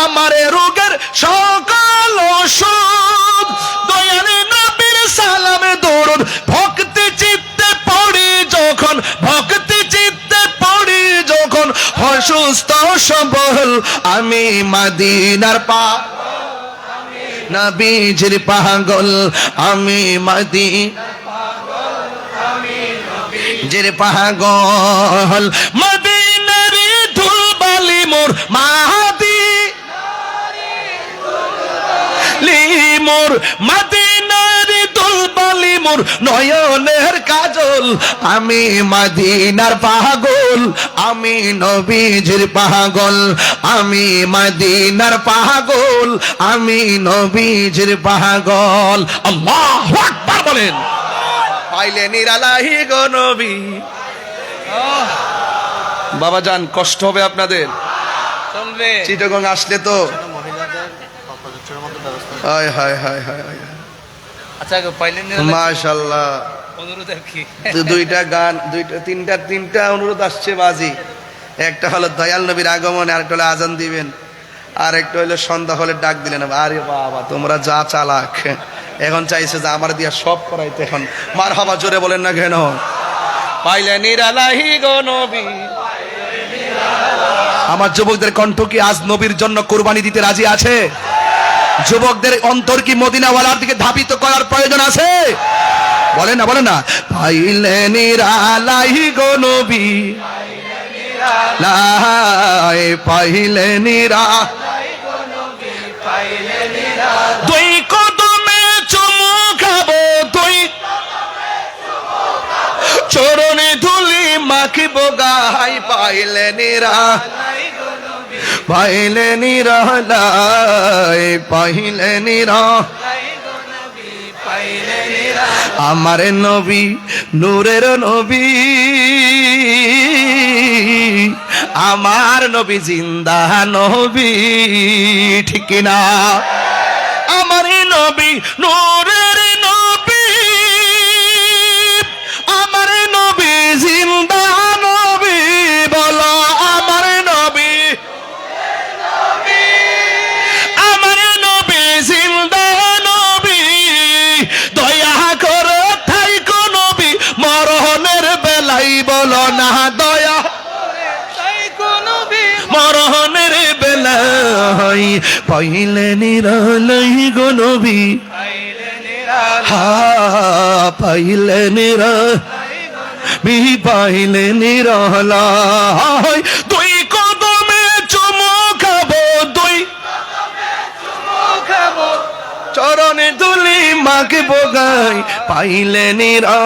আমার রোগের সকল ওষুধ, দয়াল নবীর সালাম দরুদ। ভক্তি চিত্তে পড়ি যখন, ভক্তি চিত্তে পড়ি যখন, হয় সুস্থ সবল। আমি মদিনার নবীজির পাগল, আমি মদিনার পাগল, আমি নবীজির পাগল। মদিনার ধুলবালি মোর মাহাদি মোর, মদিনার বালি মোর নয়নের কাজল, আমি মদিনার পাগল, আমি নবীজির পাগল, আমি মদিনার পাগল, আমি নবীজির পাগল। আল্লাহু আকবার বলেন। পাইলে নিরালাহি গো নবী। বাবা জান, কষ্ট হবে আপনাদের চিটাগং আসলে তো। হায় হায় হায় হায় হায়, আচ্ছা পাইলেন মাশাআল্লাহ। অনুরোধ আর কি, দুইটা গান, তিনটা অনুরোধ আসছে বাজি। একটা হলো দয়াল নবীর আগমন, আরেকটা হলো আজান দিবেন, আর একটা হলো সন্ধ্যা হলে ডাক দিলেন। আরে বাবা তোমরা যা চালাক, এখন চাইছে যে আমার দিয়া সব করাইতে। এখন মারহাবা জোরে বলেন না কেন? পাইলে নিরালাহি গো নবী। আমার যুবকদের কণ্ঠ কি আজ নবীর জন্য কুরবানি দিতে রাজি আছে? যুবকদের অন্তর কি মদিনাওয়ালার দিকে ধাবিত করার প্রয়োজন আছে? বলেন না, বলেন না। পাইলে নিরালাহি গো নবী, পাইলে নিরা, দুই কদমে চুমু খাবো, দুই চরণে ধুলি মাখিব গাই। পাইলে নিরা, পাইলে নিরালাই, পাইলে নিরা, আমার নবী নূরের নবী, আমার নবী জিন্দা নবী, ঠিক না? আমার নবী নূরের নবী, আমার নবী জিন্দা নবী, বলো আমার নবী, আমার নবী জিন্দা নবী, দয়া করো থাইকো নবী মরণের বেলাই, বলো না দয়া মরণের বেলাই। পাইলে নিরালাই গো নবী, হা পাইলে নিরালাই, পাইলে নিরালাই, দুই কদমে চুমু খাবো, দুই চরণে ধুলি মাখিব গাই। পাইলে নিরা,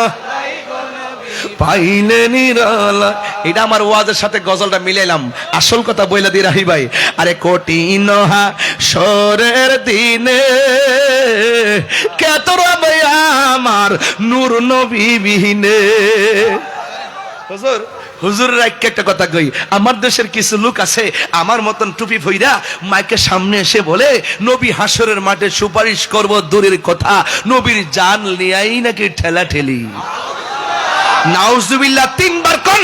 পাইলে নিরালা। এটা আমার ওয়াজের সাথে গজলটা মিলাইলাম, আসল কথা বইলা দি রাহি ভাই। আরে কঠিন হাসরের দিনে কে তোরা ভাই আমার নূর নবী বিহীনে। হুজুর, হুজুরের একটা কথা কই, আমার দেশের কিছু লোক আছে আমার মতন টুপি ফইরা মাইকের সামনে এসে বলে নবী হাসরের মাঠে সুপারিশ করব, দূরের কথা নবীর জান নিয়াই নাকি ঠেলা ঠেলি। নাউজুবিল্লাহ, তিনবার কোন।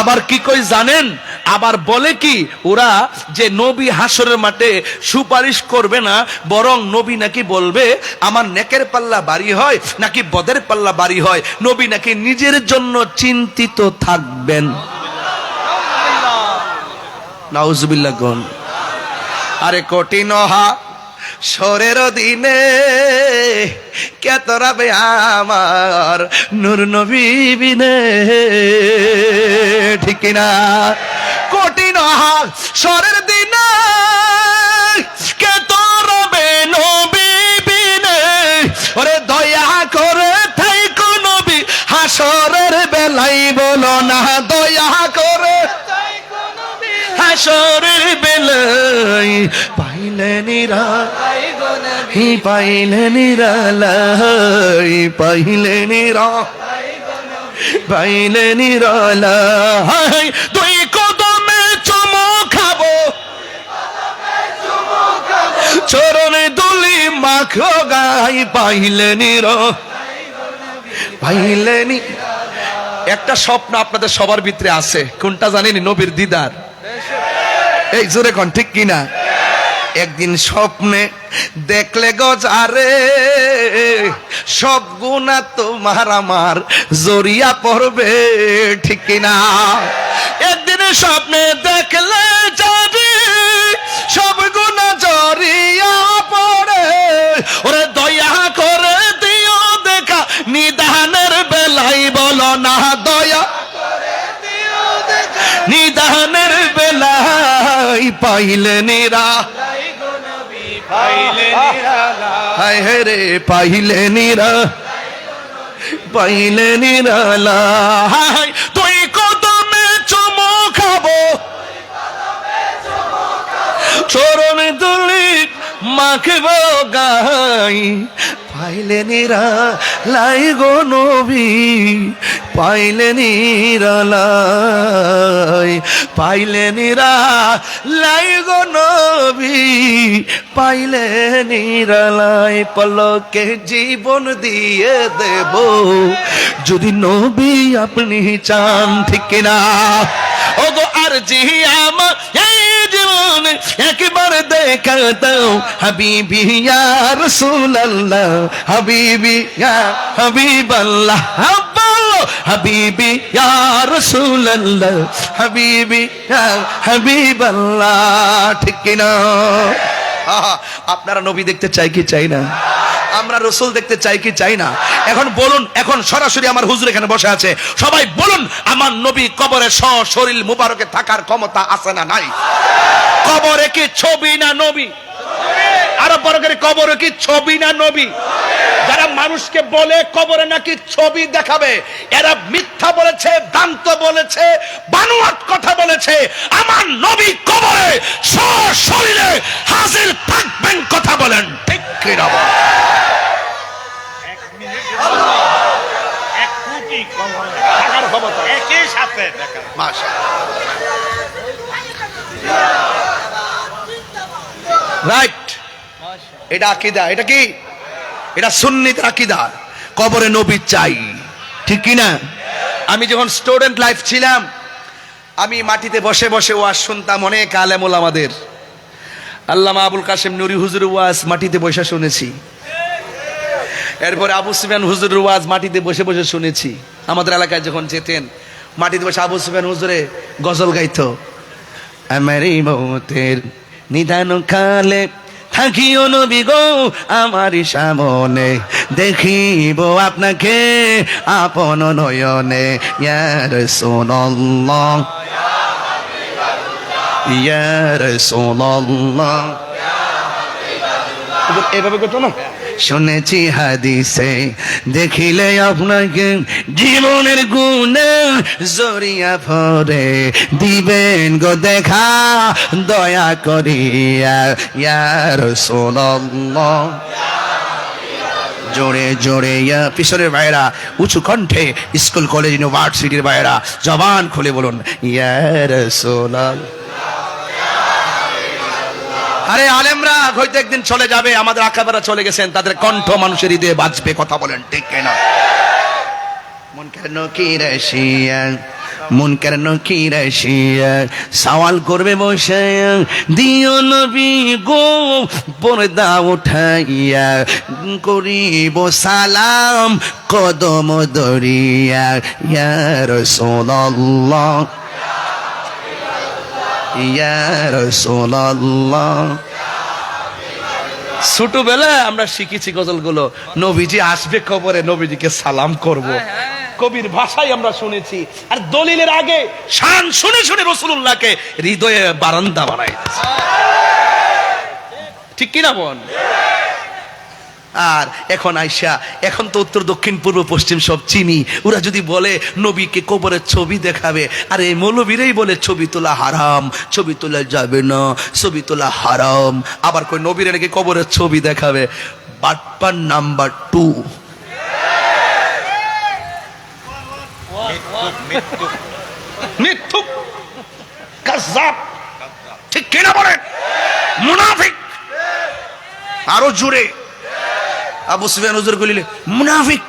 আবার কি কই জানেন? আবার বলে কি ওরা যে নবী হাসরের মাঠে সুপারিশ করবে না, বরং নবী নাকি বলবে আমার নেকের পাল্লা ভারী হয় নাকি বদের পাল্লা ভারী হয়, নবী নাকি নিজের জন্য চিন্তিত থাকবেন। নাউজুবিল্লাহ কোন। আরে কঠিন হাসরের দিনে কে তোরাবে আমার নূর নবী বিনে, ঠিক না? কঠিন হাসরের দিনে কে তোরাবে নবী বিনে, ওরে দয়া করে থাইকো নবী হাসরের বেলাই, বলো না দয়া করে হাসরের বেলাই। পাইলে নিরালাই, পাইলে নিরালাই, পাইলে নিরা, পাইলে নিরালাই, দুই কদমে চুমু খাবো, চরণে দুলি মাখো গাই। পাইলে নিরা, পাইলে নি। একটা স্বপ্ন আপনাদের সবার ভিতরে আছে, কোনটা জানেন? নবীর দিদার। এই জোরে কোন, ঠিক কিনা? একদিন স্বপ্নে দেখলে গজারে সব গুণা তোমার আমার জড়িয়া পড়বে, ঠিক কিনা? একদিন স্বপ্নে দেখলে যাবে সব গুণা জড়িয়া পড়ে, ওরে দয়া করে দিও দেখা নিদানের বেলাই, বলো না দয়া নিদানের বেলাই। পাইলে নিরা, পাইলে নিরালায়। হায় হে রে পাইলে নিরালায় তুই কদমে চুমু খাবো চরণ তুলি মাখবো গাই পাইলে নিরালাই গো নবী পাইলে নিরালাই গো নবী পাইলে নিরালাই পলকে জীবন দিয়ে দেব যদি নবী আপনি চান ঠিক না ও গো আর জি আমার এই জীবন একবার দেখা দাও হাবিবি ইয়া রাসূলুল্লাহ হাবিবি ইয়া হাবিবাল্লাহ হাবিবি ইয়া রাসূলুল্লাহ হাবিবি ইয়া হাবিবাল্লাহ ঠিক কিনা আপনারা নবী দেখতে চাই কি চাই না আমরা রসুল দেখতে চাই কি চাই না এখন বলুন এখন সরাসরি আমার হুজুর এখানে বসে আছে সবাই বলুন আমার নবী কবরে শরীর মুবারকে থাকার ক্ষমতা আছে না নাই কবরে কি ছবি না নবী আরো বড় করে কবরে কি ছবি না নবী যারা মানুষকে বলে কবরে নাকি ছবি দেখাবে এরা মিথ্যা বলেছে ভ্রান্ত বলেছে বানোয়াট কথা বলেছে আমার নবী কবরে সশরীরে হাজির থাকবেন কথা বলেন ঠিক কি না এক মিনিটের জন্য 1 কোটি কবরে থাকার ক্ষমতা একই সাথে দেখা। রাইট এটা আকীদা এটা কি এটা সুন্নিদের আকীদা কবরে নবী চাই ঠিক কি না আমি যখন স্টুডেন্ট লাইফ ছিলাম আমি মাটিতে বসে বসে ওয়াজ শুনতাম অনেক আলেম ওলামাদের আল্লামা আবুল কাসেম নুরি হুজুরের ওয়াজ মাটিতে বসে শুনেছি এরপরে আবু সুফিয়ান হুজুরের ওয়াজ মাটিতে বসে বসে শুনেছি আমাদের এলাকায় যখন যেতেন মাটিতে বসে আবু সুফিয়ান হুজুরে গজল গাইতো আমার এই মৌতের নিদান কালে থাকিও নবী গো আমার সামনে দেখিব আপনাকে আপন নয়নে ইয়া রাসূলুল্লাহ ইয়া রাসূলুল্লাহ এভাবে করতো না শুনেছি হাদিসে দেখিলে আপনাকে জীবনের গুণে জড়িয়া ভরে দিবেন গো দেখা দয়া করিয়া ইয়া রাসূলুল্লাহ জোরে জোরে ইয়া পিছনের ভাইরা উঁচু কণ্ঠে স্কুল কলেজ ইউনিভার্সিটির ভাইরা জবান খুলে বলুন ইয়া রাসূলুল্লাহ আরে আলেমরা হয়তো একদিন চলে যাবে আমাদের আকাবেরা চলে গেছেন তাদের কণ্ঠ মানুষের হৃদয়ে বাজবে কথা বলেন ঠিক কিনা মুনকার নকির আসিয়া সওয়াল করবে বসে দিও নবী গো পর্দা উঠাইয়া করিব সালাম কদম দরিয়া ইয়া রাসূলুল্লাহ ইয়া রাসূলুল্লাহ ছোটবেলায় আমরা শিখেছি গজলগুলো নবীজি আসবে কবরে নবীজিকে সালাম করব কবির ভাষায় আমরা শুনেছি আর দলিলের আগে শান শুনে শুনে রাসূলুল্লাহকে হৃদয়ে বারান্দা বানাই দিয়েছে ঠিক কি না বোন আর এখন আইসা এখন তো উত্তর দক্ষিণ পূর্ব পশ্চিম সব চিনি ওরা যদি বলে নবীকে কবরের ছবি দেখাবে আর এই মৌলবীরাই বলে ছবি তোলা হারাম ছবি তোলা যাবে না ছবি তোলা হারাম আবার কই নবীরা নাকি কবরের ছবি দেখাবে বাটপার নাম্বার 2 মিথ্যুক কাযাব ঠিক কিনা বলেন মুনাফিক আরো জোরে আবু সুফিয়ান হুজুর কইলে মুনাফিক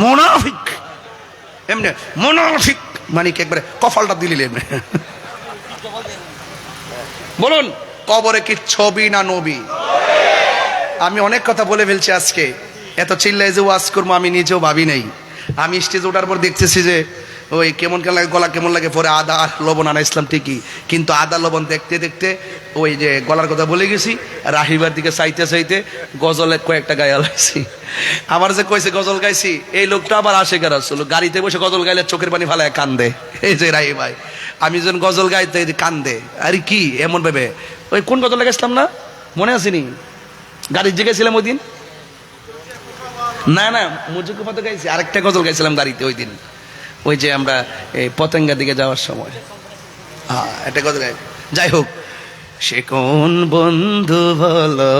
মুনাফিক এমনি মুনাফিক মানে কি একবারে কফলটা দিলেন বলুন কবরে কি ছবি না নবী আমি অনেক কথা বলে ফেলছি আজকে এত চিল্লায় যে ওয়াজ করবো আমি নিজেও ভাবি নাই আমি স্টেজ ওঠার পর দেখতেছি যে ওই কেমন লাগে গলা কেমন লাগে পরে আদা আর লবণ আনা ইসলাম ঠিকই কিন্তু আদা লবণ দেখতে দেখতে ওই যে গলার কথা বলে গেছি রাহিবার দিকে চাইতে চাইতে গজলে কয়েকটা গায়ে লাইছি আমার যে কইছে গজল গাইছি এই লোকটা আবার আসে গেরা ছিল গাড়িতে বসে গজল গাইলে চোখের পানি ফালায় কান্দে এই যে রাহি ভাই আমি যখন গজল গাইতে কান্দে আরে কি এমন ভেবে ওই কোন গজল গেছিলাম না মনে আসেনি? গাড়ির যে গেছিলাম ওই দিন, না না মুজুকে পথে গাইছি, আরেকটা গজল গাইছিলাম গাড়িতে ওই দিন, ওই যে আমরা এই পতেঙ্গা দিকে যাওয়ার সময়। হ্যাঁ একটা গজল গাই। যাই হোক, সে কোন বন্ধু বলো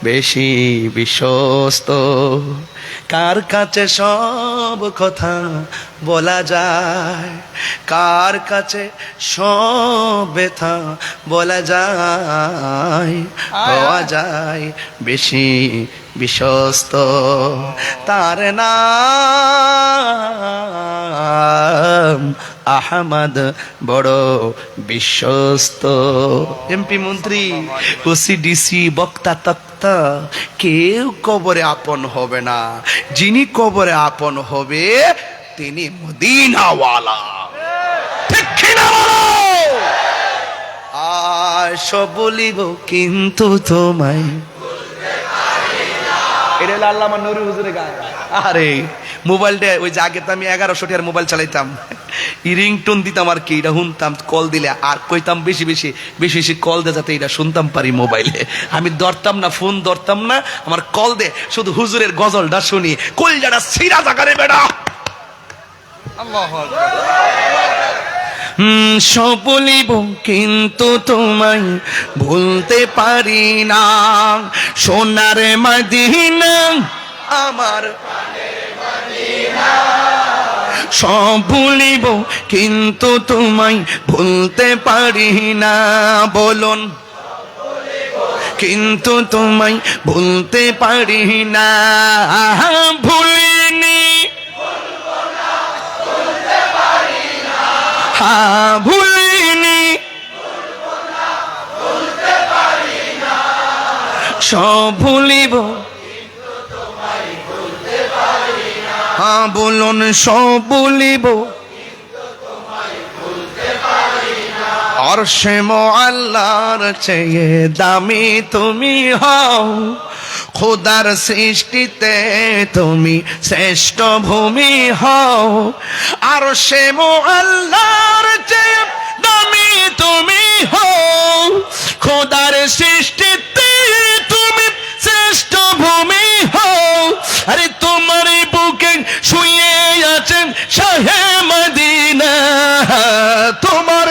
বেশি বিশ্বস্ত, কার কাছে সব কথা বলা যায়, কার কাছে সব ব্যথা বলা যায়, পাওয়া যায় বেশি বিশ্বস্ত, তার নাম আহমদ বড় বিশ্বস্ত। এমপি মন্ত্রী ওসিডিসি বক্তা তক্তা কেউ কবরে আপন হবে না, যিনি কবরে আপন হবে তিনি মদিনাওয়ালা। ঠিক কিনা বলো? আর সব বলিব কিন্তু তোমায়, এটা হলো আল্লামা নুরি হুজুরের গান। আরে মোবাইলটা ওই যে আগে তো আমি 1100 টাকার মোবাইল চালাইতাম, রিংটোন দিতাম আর কি, এটা শুনতাম কল দিলে, আর কইতাম বেশি বেশি বেশি বেশি কল দে যাতে এটা শুনতাম পারি মোবাইলে। আমি ধরতাম না, ফোন ধরতাম না, আমার কল দে শুধু হুজুরের গজলটা শুনি, কলজাটা ছিঁড়া জাগারে বেড়া। আল্লাহু আকবার। সব বলিব কিন্তু তোমায় ভুলতে পারি না, সোনার মদিনা আমার, সব ভুলিব কিন্তু তোমায় ভুলতে পারি না, বলুন কিন্তু তোমায় ভুলতে পারি না, ভুলিনি ভুলিনি সব ভুলিব, হ্যাঁ বলুন সব ভুলিব, আরশে মুআল্লার চেয়ে দামি তুমি হও, খোদার সৃষ্টিতে তুমি শ্রেষ্ঠ ভূমি হও, আরশে মুআল্লার চেয়ে দামি তুমি হও, খোদার সৃষ্টিতে তুমি শ্রেষ্ঠ ভূমি হও, আরে তোমার বুকে শুয়ে আছেন শাহে মদিনা, তোমার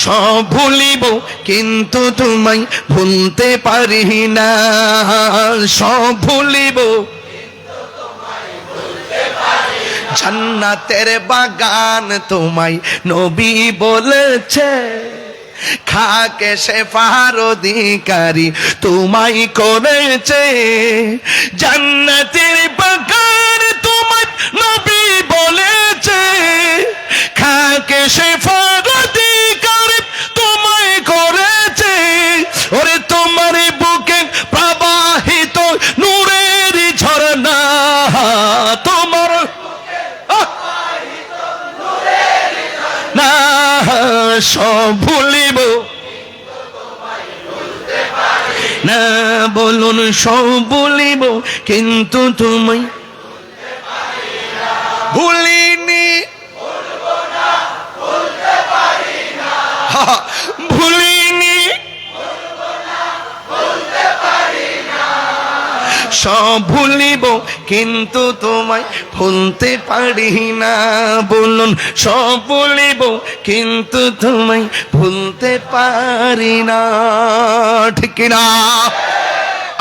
সব ভুলিব কিন্তু তোমায় ভুলতে পারি না, সব ভুলিব জান্নাতের বাগান তোমায় নবী বলেছে, খাকে শেফার অধিকারী তোমায় করেছে, জান্নাতের বাগান তোমায় নবী বলেছে, খাকে শেফার অধিকারী তোমায় করেছে, ওরে তোমার বুকে প্রবাহিত নূরের ঝরনা, তোমার না সব ভুলিব না, বলুন সব ভুলিব কিন্তু তুমি ভুলিনি, ভুলিনি সব ভুলিব কিন্তু তোমায় ভুলতে পারি না, বলুন সব ভুলিব কিন্তু তোমায় ভুলতে পারি না, ঠিক না?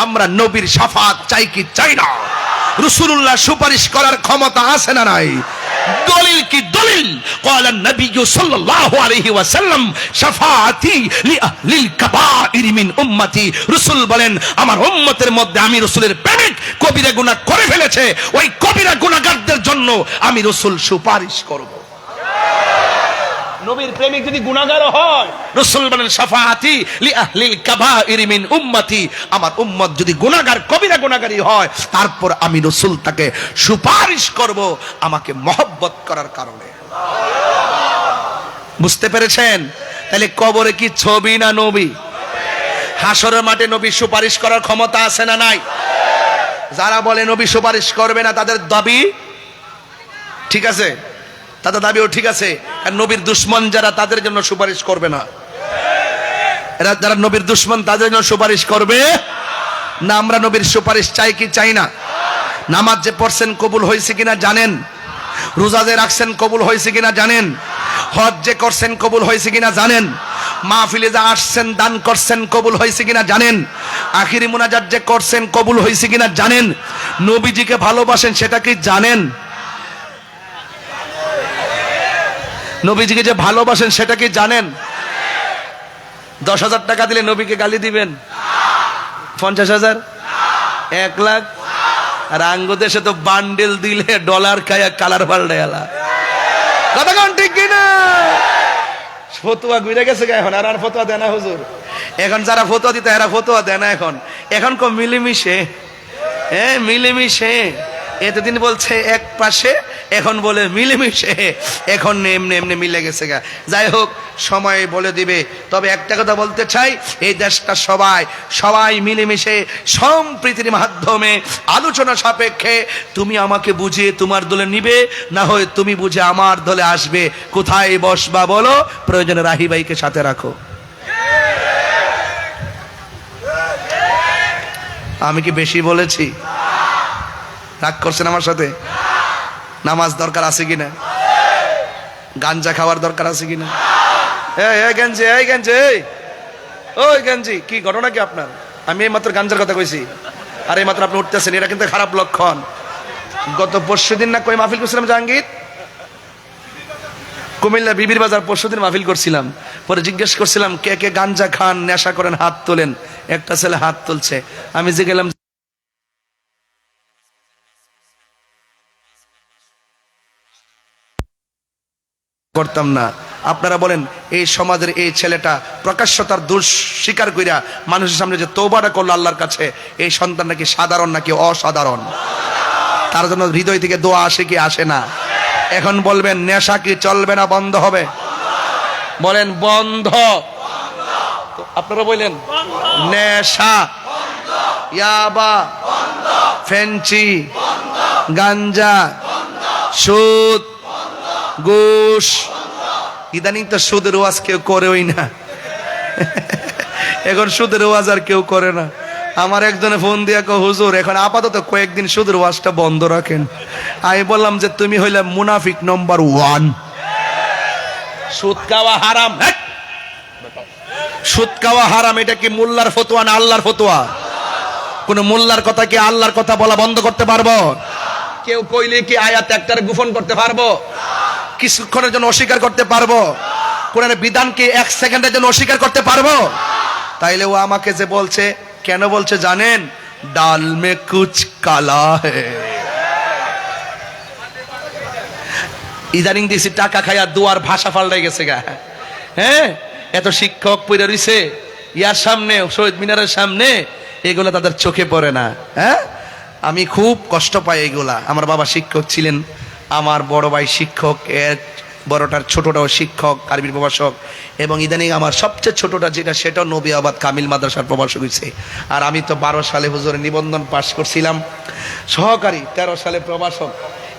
আমরা নবীর শাফাত চাই কি চাই না? রাসূলুল্লাহ সুপারিশ করার ক্ষমতা আছে না নাই? দলিল কি দলিল? ক্বালা নবী সাল্লাল্লাহু আলাইহি ওয়াসাল্লাম শাফাআতি লিআহলিল কাবাইর মিন উম্মতি, রাসূল বলেন আমার উম্মতের মধ্যে আমি রাসূলের প্রেমিক কবিরা গুনাহ করে ফেলেছে, ওই কবিরা গুনাহগারদের জন্য আমি রাসূল সুপারিশ করব। নবীর প্রেমিক যদি গুনাহগার হয়, রাসূল বলেন শাফাআতি লিআহলিল কাবাইর মিন উম্মতি, আমার উম্মত যদি গুনাহগার কবিরা গুনাহগারী হয়, তারপর আমি রাসূল তাকে সুপারিশ করব আমাকে মহব্বত করার কারণে। বুঝতে পেরেছেন? তাহলে কবরে কি ছবি না নবী? হাসরের মাঠে নবী সুপারিশ করার ক্ষমতা আছে না নাই? যারা বলে নবী সুপারিশ করবে না তাদের দাবি ঠিক আছে, তাদের দাবিও ঠিক আছে, আর নবীর দুশ্মন যারা তাদের জন্য সুপারিশ করবে না। এরা যারা নবীর দুশ্মন তাদের জন্য সুপারিশ করবে না। আমরা নবীর সুপারিশ চাই কি চাই না? নামাজ যে পড়ছেন কবুল হয়েছে কিনা জানেন? রোজা যে রাখছেন কবুল হয়েছে কিনা জানেন? হজ যে করছেন কবুল হয়েছে কিনা জানেন? মাহফিলে যা আসছেন দান করছেন কবুল হয়েছে কিনা জানেন? আখিরি মুনাজাত যে করছেন কবুল হয়েছে কিনা জানেন? নবীজিকে ভালোবাসেন সেটা কি জানেন? নবীজিকে যে ভালোবাসেন সেটা কি জানেন? 10,000 টাকা দিলে নবীকে গালি দিবেন? 50,000, 1 লাখ? আর আঙ্গ দেশে তো বান্ডেল দিলে ডলার খায়া কালার পাল্টায়ালা। কথা কোন ঠিক কিনা? ফতুয়া ঘুরে গেছে এখন, আর ফতুয়া দেয় না হুজুর। এখন যারা ফতুয়া দিতে এরা ফতুয়া দেয় না। এখন কম মিলেমিশে, মিলেমিশে। এতদিন বলছে এক পাশে, এখন বলে মিলেমিশে। এখন এমনি এমনি মিলে গেছে গা। যাই হোক, সময় বলে দিবে। তবে একটা কথা বলতে চাই, এই দেশটা সবাই মিলেমিশে সম্প্রীতির মাধ্যমে আলোচনা সাপেক্ষে তুমি আমাকে বুঝিয়ে তোমার দলে নিবে, না হয় তুমি বুঝে আমার দলে আসবে। কোথায় বসবা বলো, প্রয়োজনে রাহি ভাইকে সাথে রাখো। আমি কি বেশি বলেছি? রাগ করছেন আমার সাথে? নামাজ দরকার আছে কিনা? গাঞ্জা খাওয়ার দরকার আছে কিনা? গেঞ্জি কি ঘটনা কি আপনার? আমি এই মাত্র গাঞ্জার কথা কইছি, আর এই মাত্র আপনি উঠতেছেন, এটা কিন্তু খারাপ লক্ষণ। গত পরশুদিন না কই মাহফিল করছিলাম জাহাঙ্গীর, কুমিল্লা বিবির বাজার। পরশুদিন মাহফিল করছিলাম, পরে জিজ্ঞেস করছিলাম কে কে গাঞ্জা খান, নেশা করেন, হাত তোলেন। একটা ছেলে হাত তুলছে। আমি যে গেলাম করতাম না। আপনারা বলেন, এই সমাজের এই ছেলেটা প্রকাশ্য তার দোষ স্বীকার কইরা মানুষের সামনে যে তওবাটা করলো আল্লাহর কাছে, এই সন্তান নাকি সাধারণ নাকি অসাধারণ? তার জন্য হৃদয় থেকে দোয়া আসে কি আসে না? এখন বলবেন নেশা কি চলবে না বন্ধ হবে? বলেন বন্ধ। আপনারা বলেন নেশা, ইয়াবা, ফেঞ্চি, গাঞ্জা, সুদ, ঘুষ। ইদানিং তো সুদের ওয়াজ কেউ করেই না। এখন সুদের ওয়াজ আর কেউ করে না। আমার একজনে ফোন দিয়া কো, হুজুর এখন আপাতত কয়েকদিন সুদের ওয়াজটা বন্ধ রাখেন। আমি বললাম যে তুমি হইলে মুনাফিক নম্বর 1। সুদ খাওয়া হারাম, সুদ খাওয়া হারাম। এটা কি মোল্লার ফতোয়া না আল্লাহর ফতোয়া? কোন মোল্লার কথা কি আল্লাহর কথা বলা বন্ধ করতে পারবো? কেউ কইলে কি আয়াত একটার গোপন করতে পারবো? কিছুক্ষণের জন্য অস্বীকার করতে পারবো? কোরআনের বিধানকে 1 সেকেন্ডের জন্য অস্বীকার করতে পারবো? তাইলে ও আমাকে যে বলছে, কেন বলছে জানেন? ডাল মে কুচ কালা হে। ইদানিং দিছি টাকা খাইয়া দুয়ার ভাষা পাল্টাই গেছে গা। হ্যাঁ, এত শিক্ষক পড়ে রইছে ইয়ার সামনে, শহীদ মিনারের সামনে, এগুলা তাদের চোখে পড়ে না। হ্যাঁ, আমি খুব কষ্ট পাই এগুলা। আমার বাবা শিক্ষক ছিলেন, আমার বড় ভাই শিক্ষক, এর বড়টার ছোটটাও শিক্ষক, আরবির প্রভাষক, এবং ইদানিং আমার সবচেয়ে ছোটটা যেটা, সেটাও নবিয়াবাদ কামিল মাদ্রাসার প্রভাষক হয়েছে। আর আমি তো 12 সালে হুজুরের নিবন্ধন পাশ করছিলাম, সহকারী, 13 সালে প্রভাষক।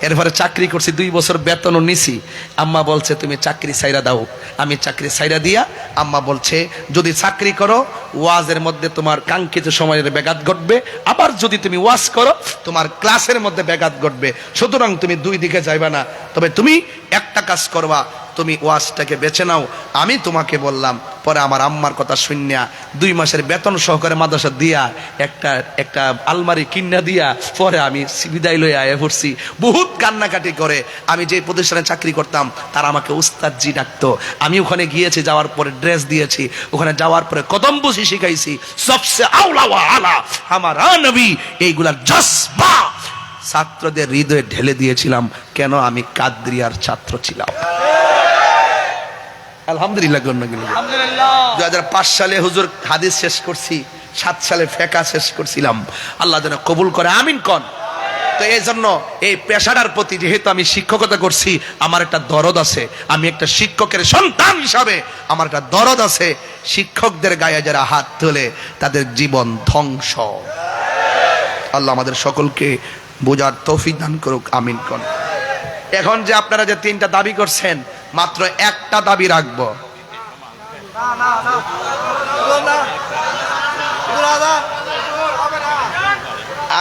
এরপরে চাকরি করছি, 2 বছর বেতনও নিছি। আম্মা বলছে তুমি চাকরি ছাইরা দাও। আমি চাকরি ছাইরা দিয়া, আম্মা বলছে যদি চাকরি করো ওয়াজের মধ্যে তোমার কাঙ্ক্ষিত সময়ের ব্যাঘাত ঘটবে, আবার যদি তুমি ওয়াজ করো তোমার ক্লাসের মধ্যে ব্যাঘাত ঘটবে। সুতরাং তুমি 2 দিকে যাইবা না, তবে তুমি একটা কাজ করবা, তুমি ওয়াজটাকে বেছে নাও। আমি তোমাকে বললাম। পরে আমার আম্মার কথা শুনিয়া 2 মাসের বেতন সহকারে মাদ্রাসা দিয়া একটা আলমারি কিনা দিয়া পরে আমি বিদায় লইয়া আয়া পড়ছি। বহুত কান্নাকাটি করে। আমি যে প্রতিষ্ঠানে চাকরি করতাম তারা আমাকে উস্তাদ জি ডাকতো। আমি ওখানে গিয়েছি, যাওয়ার পরে ড্রেস দিয়েছি, ওখানে যাওয়ার পরে কদম বসি শিখাইছি, সবসে আউলা ওয়া আলা হামারা নবী, এইগুলার জজবা ছাত্রদের হৃদয়ে ঢেলে দিয়েছিলাম। কেন? আমি কাদরিয়ার ছাত্র ছিলাম। আলহামদুলিল্লাহ। 2005 সালে হুজুর হাদিস শেষ করছি, 7 সালে ফেকা শেষ করছিলাম। আল্লাহ যেন কবুল করে, আমিন কন। তো এই জন্য এই পেশাটার প্রতি, যেহেতু আমি শিক্ষকতা করছি, আমার একটা দরদ আছে। আমি একটা শিক্ষকের সন্তান হিসাবে আমার একটা দরদ আছে। শিক্ষকদের গায়ে যারা হাত তোলে তাদের জীবন ধ্বংস। আল্লাহ আমাদের সকলকে বোঝার তৌফিক দান করুক, আমিন কন। এখন যে আপনারা যে 3টা দাবি করছেন, মাত্র একটা দাবি রাখবো।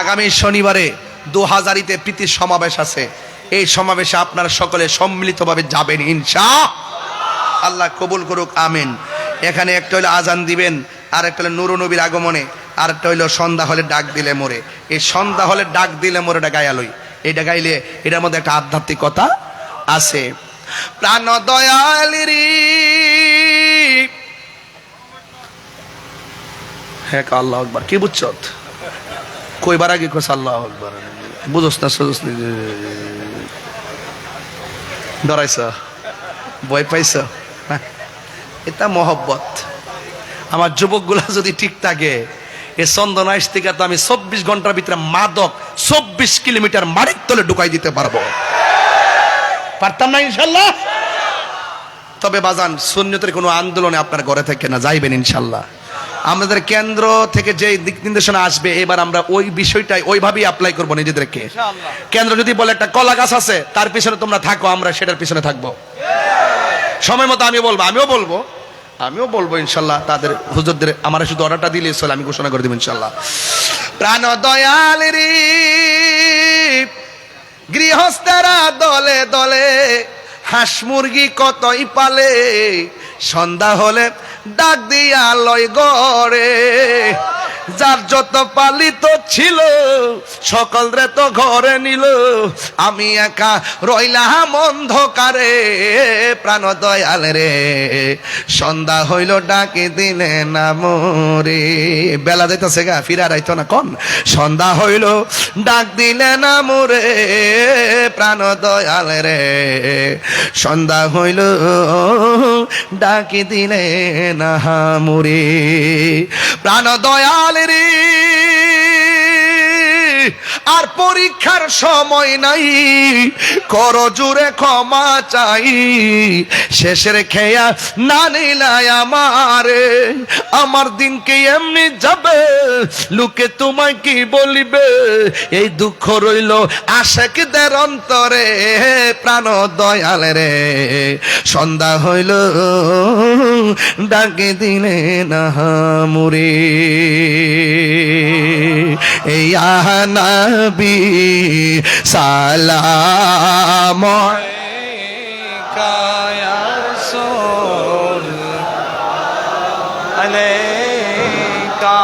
আগামী শনিবারে 2000-তে প্রীতি সমাবেশ আছে। এই সমাবেশে আপনারা সকলে সম্মিলিতভাবে যাবেন ইনশাআল্লাহ। আল্লাহ কবুল করুক, আমিন। এখানে একটা হলো আজান দিবেন, আর একটা হলো নূর নবীর আগমনে, আর একটা হলো সন্ধ্যা হলে ডাক দিলে মোরে। এই সন্ধ্যা হলে ডাক দিলে মোরেটা গায়ালই, এটা গাইলে এটার মধ্যে একটা আধ্যাত্মিকতা আছে। প্রাণ দয়ালিরি হ্যাঁ আল্লাহ আকবার। কি বুঝছ কইবার আগে কোস আল্লাহ আকবার, বুঝোস না সোজস ডরাইছ, ভয় পাইছ, এটা মহব্বত। আমার যুবকগুলা যদি ঠিক থাকে, এ চন্দনাইশ থেকে তো আমি 24 ঘন্টার ভিতরে মাদক 24 কিলোমিটার মাটির তলে ঢুকাই দিতে পারবো। পারতাম না ইনশাল্লাহ। তবে বাজান, সুন্নতের কোনো আন্দোলনে আপনার ঘরে থেকে না যাইবেন ইনশাল্লাহ। আমাদের কেন্দ্র থেকে যে দিক নির্দেশনা আসবে, এবার আমরা ওই বিষয়টাই ওইভাবেই অ্যাপ্লাই করবো নিজেদেরকে। কেন্দ্র যদি বলে একটা কলা গাছ আছে, তার পিছনে তোমরা থাকো, আমরা সেটার পিছনে থাকবো। সময় মতো আমিও বলবো ইনশাল্লাহ। তাদের হুজুরদের আমার শুধু অর্ডারটা দিলে চলে, আমি ঘোষণা করে দেবো ইনশাল্লাহ। প্রাণ দয়াল রে গৃহস্থেরা দলে দলে হাঁস মুরগি কতই পালে, সন্ধ্যা হলে ডাক দিয়া লয় গড়ে। যার যত পালিত ছিল সকল রে তো ঘরে নিল, আমি একা রইলাম অন্ধকারে। প্রাণ দয়াল রে সন্ধ্যা হইল ডাকে দিলে না মোরে। বেলা যাইতেছে গা, ফিরা রাইতো না কোন। সন্ধ্যা হইল ডাক দিলে না মোরে। প্রাণ দয়াল রে সন্ধ্যা হইল ডাকে দিলে না মোরে। প্রাণ দয়াল রে আর পরীক্ষার সময় নাই, কর জুড়ে ক্ষমা চাই। শেষের খেয়া না নিলাই আমারে, আমার দিনকে এমনি যাবে, লোকে তোমায় কি বলিবে। এই দুঃখ রইল আশেকদের অন্তরে। প্রাণ দয়াল রে সন্ধ্যা হইল ডাকে দিলে না মুরে। এই নবী সালাম আলাইকা ইয়া রাসূল আলাইকা